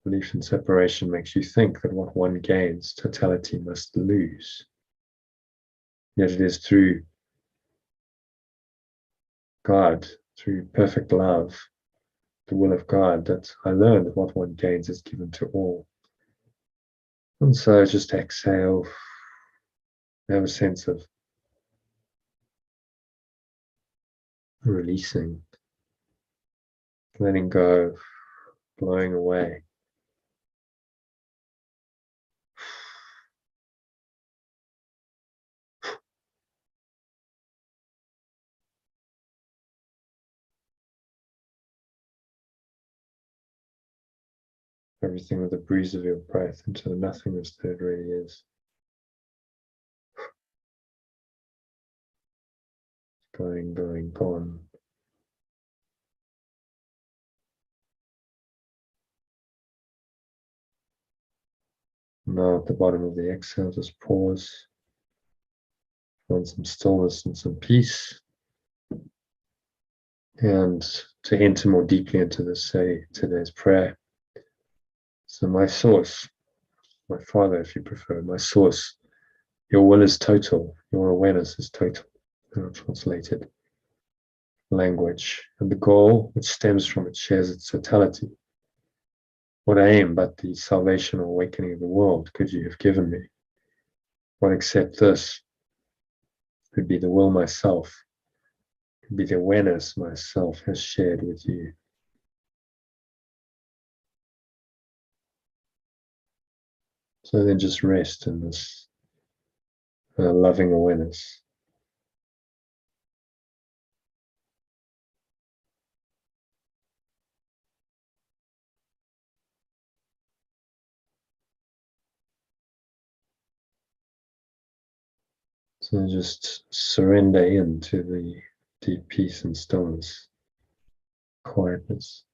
Belief in separation makes you think that what one gains, totality must lose. Yet it is through God, through perfect love, the will of God, that I learn that what one gains is given to all. And so just exhale, have a sense of releasing, letting go, blowing away. Everything with the breeze of your breath into the nothingness that it really is. Going, gone. Now at the bottom of the exhale, just pause. Find some stillness and some peace. And to enter more deeply into this, say today's prayer. So my source, my Father, if you prefer, my source, your will is total, your awareness is total. Translated language. And the goal which stems from it shares its totality. What aim but the salvation or awakening of the world could you have given me? What except this could be the will myself, could be the awareness myself has shared with you. So then just rest in this loving awareness. So just surrender into the deep peace and stillness, quietness.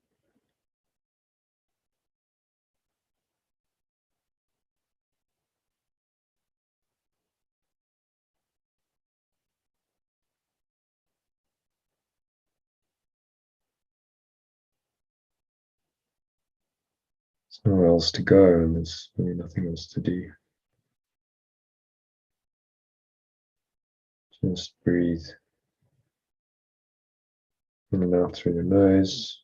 There's nowhere else to go, and there's really nothing else to do. Just breathe in and out through the nose.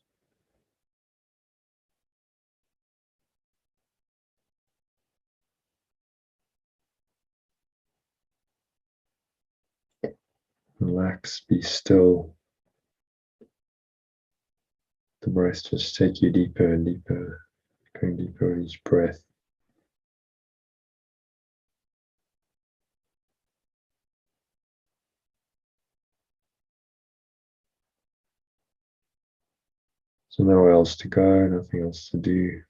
Relax, be still. The breath just take you deeper and deeper, going deeper with each breath. So nowhere else to go, nothing else to do,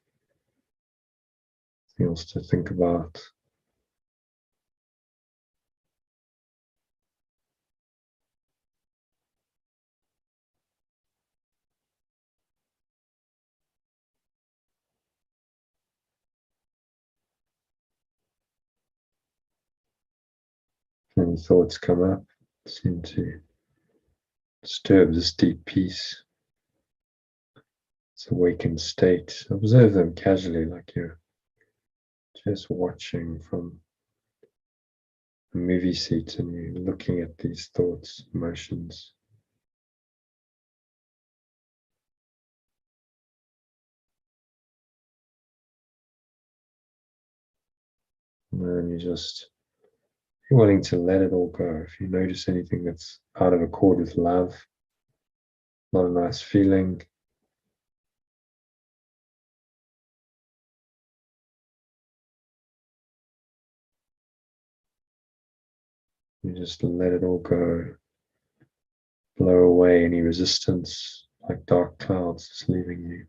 nothing else to think about. Any thoughts come up seem to disturb this deep peace, this awakened state. Observe them casually, like you're just watching from a movie seat and you're looking at these thoughts, emotions. And then you just, if you're willing to let it all go, if you notice anything that's out of accord with love, not a nice feeling, you just let it all go. Blow away any resistance, like dark clouds just leaving you.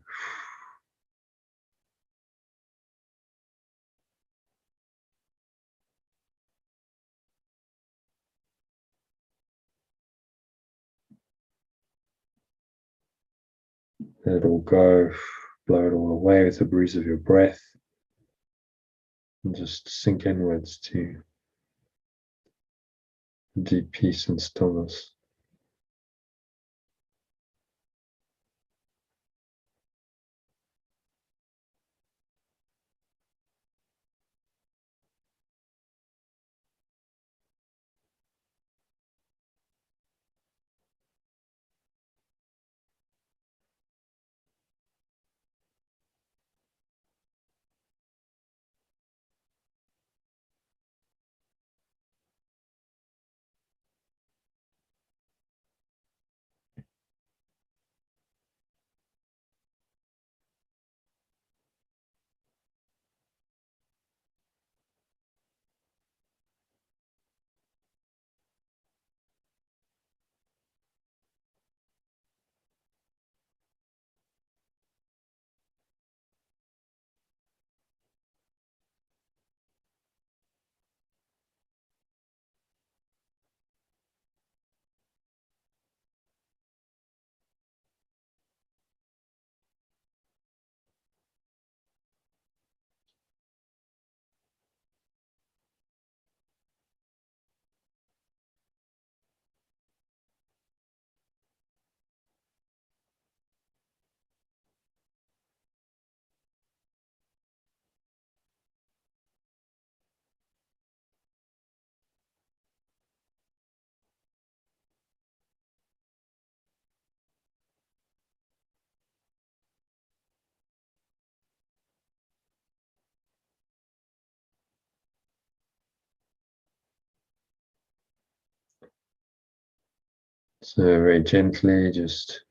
Let it all go, blow it all away with the breeze of your breath, and just sink inwards to deep peace and stillness. So very gently, just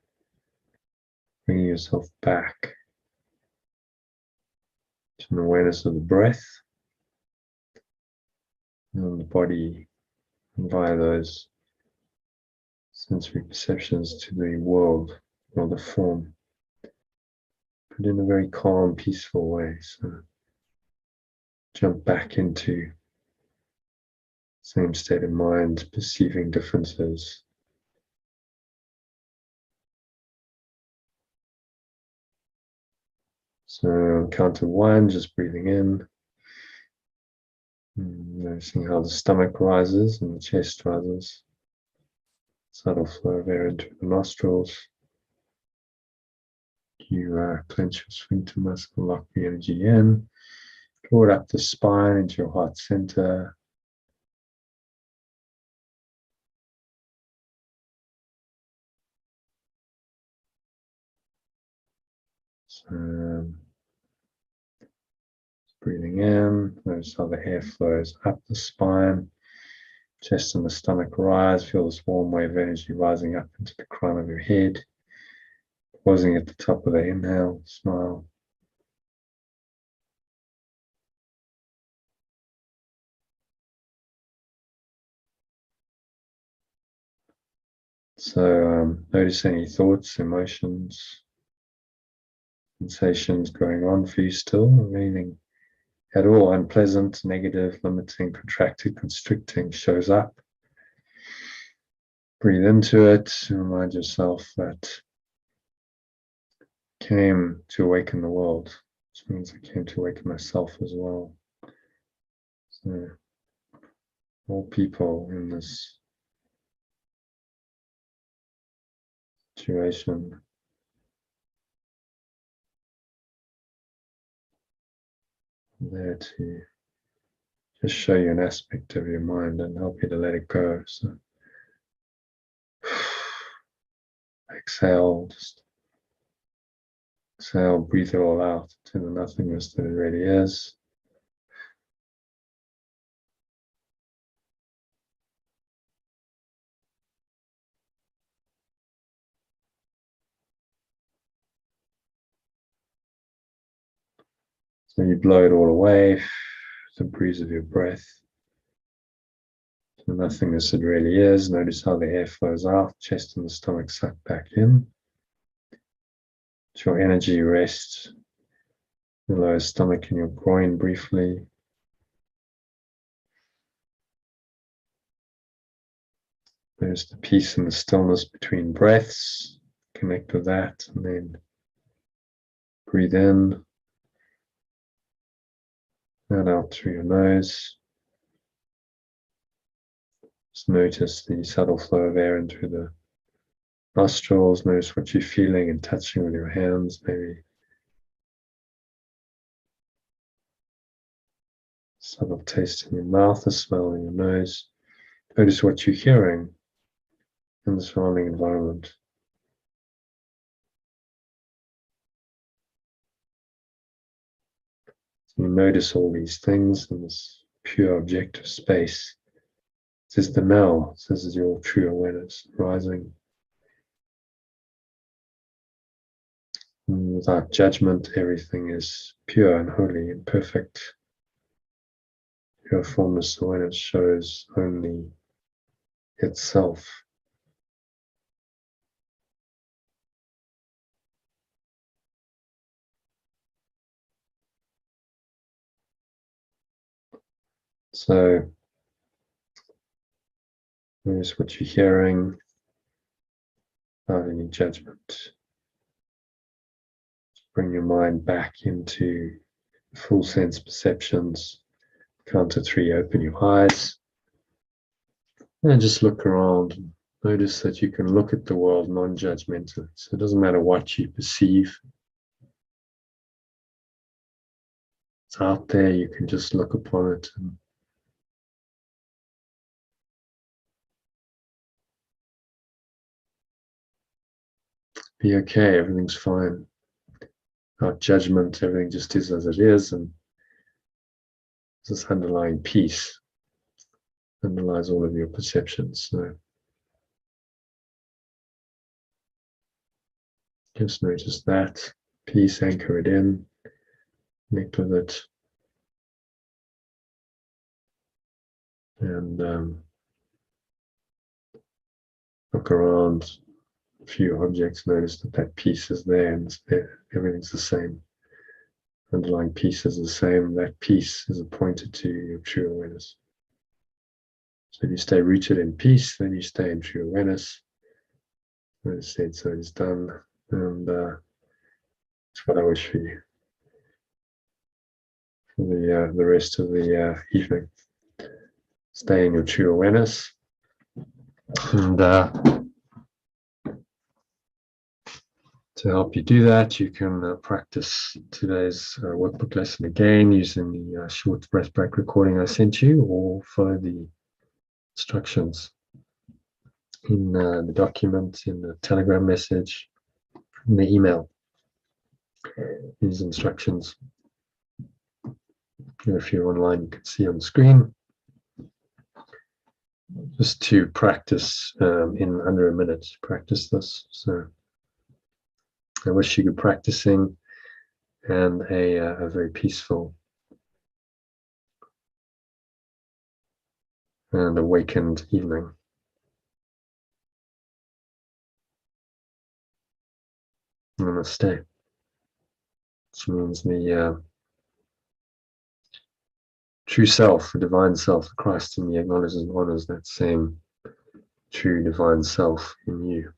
bringing yourself back to an awareness of the breath and the body, and via those sensory perceptions to the world or the form, but in a very calm, peaceful way. So jump back into same state of mind, perceiving differences. So on count of one, just breathing in, noticing how the stomach rises and the chest rises. Subtle flow of air into the nostrils. You clench your sphincter muscle, lock the energy in, draw it up the spine into your heart center. So breathing in, notice how the air flows up the spine, chest and the stomach rise. Feel this warm wave of energy rising up into the crown of your head. Pausing at the top of the inhale, smile. So notice any thoughts, emotions, sensations going on for you still, anything at all unpleasant, negative, limiting, contracted, constricting shows up. Breathe into it and remind yourself that I came to awaken the world, which means I came to awaken myself as well. So all people in this situation there to just show you an aspect of your mind and help you to let it go. So exhale, just exhale, breathe it all out to the nothingness that it really is. So you blow it all away, the breeze of your breath. The nothingness it really is. Notice how the air flows out, chest and the stomach suck back in. Let your energy rest the lower stomach and your groin briefly. There's the peace and the stillness between breaths. Connect with that and then breathe in and out through your nose. Just notice the subtle flow of air in through the nostrils. Notice what you're feeling and touching with your hands, maybe subtle taste in your mouth, a smell in your nose. Notice what you're hearing in the surrounding environment. So you notice all these things in this pure objective space. This is the now, this is your true awareness rising. And without judgment, everything is pure and holy and perfect. Your formless awareness shows only itself. So, notice what you're hearing without any judgment. Bring your mind back into full sense perceptions. Count to 3, open your eyes. And just look around. Notice that you can look at the world non-judgmentally. So it doesn't matter what you perceive. It's out there, you can just look upon it and be okay, everything's fine. Without judgment, everything just is as it is, and this underlying peace underlies all of your perceptions. So just notice that peace, anchor it in, connect with it, and look around. A few objects, notice that peace is there and it's there. Everything's the same. Underlying peace is the same. That peace is appointed to your true awareness. So if you stay rooted in peace, then you stay in true awareness. As I said, so it's done. And that's what I wish for you for the rest of the evening. Stay in your true awareness. And to help you do that, you can practice today's workbook lesson again using the short breath break recording I sent you, or follow the instructions in the document, in the Telegram message, in the email. These instructions, and if you're online, you can see on the screen. Just to practice in under a minute, practice this. So I wish you good practicing and a very peaceful and awakened evening. Namaste. Which means the true self, the divine self, the Christ in me acknowledges and honors that same true divine self in you.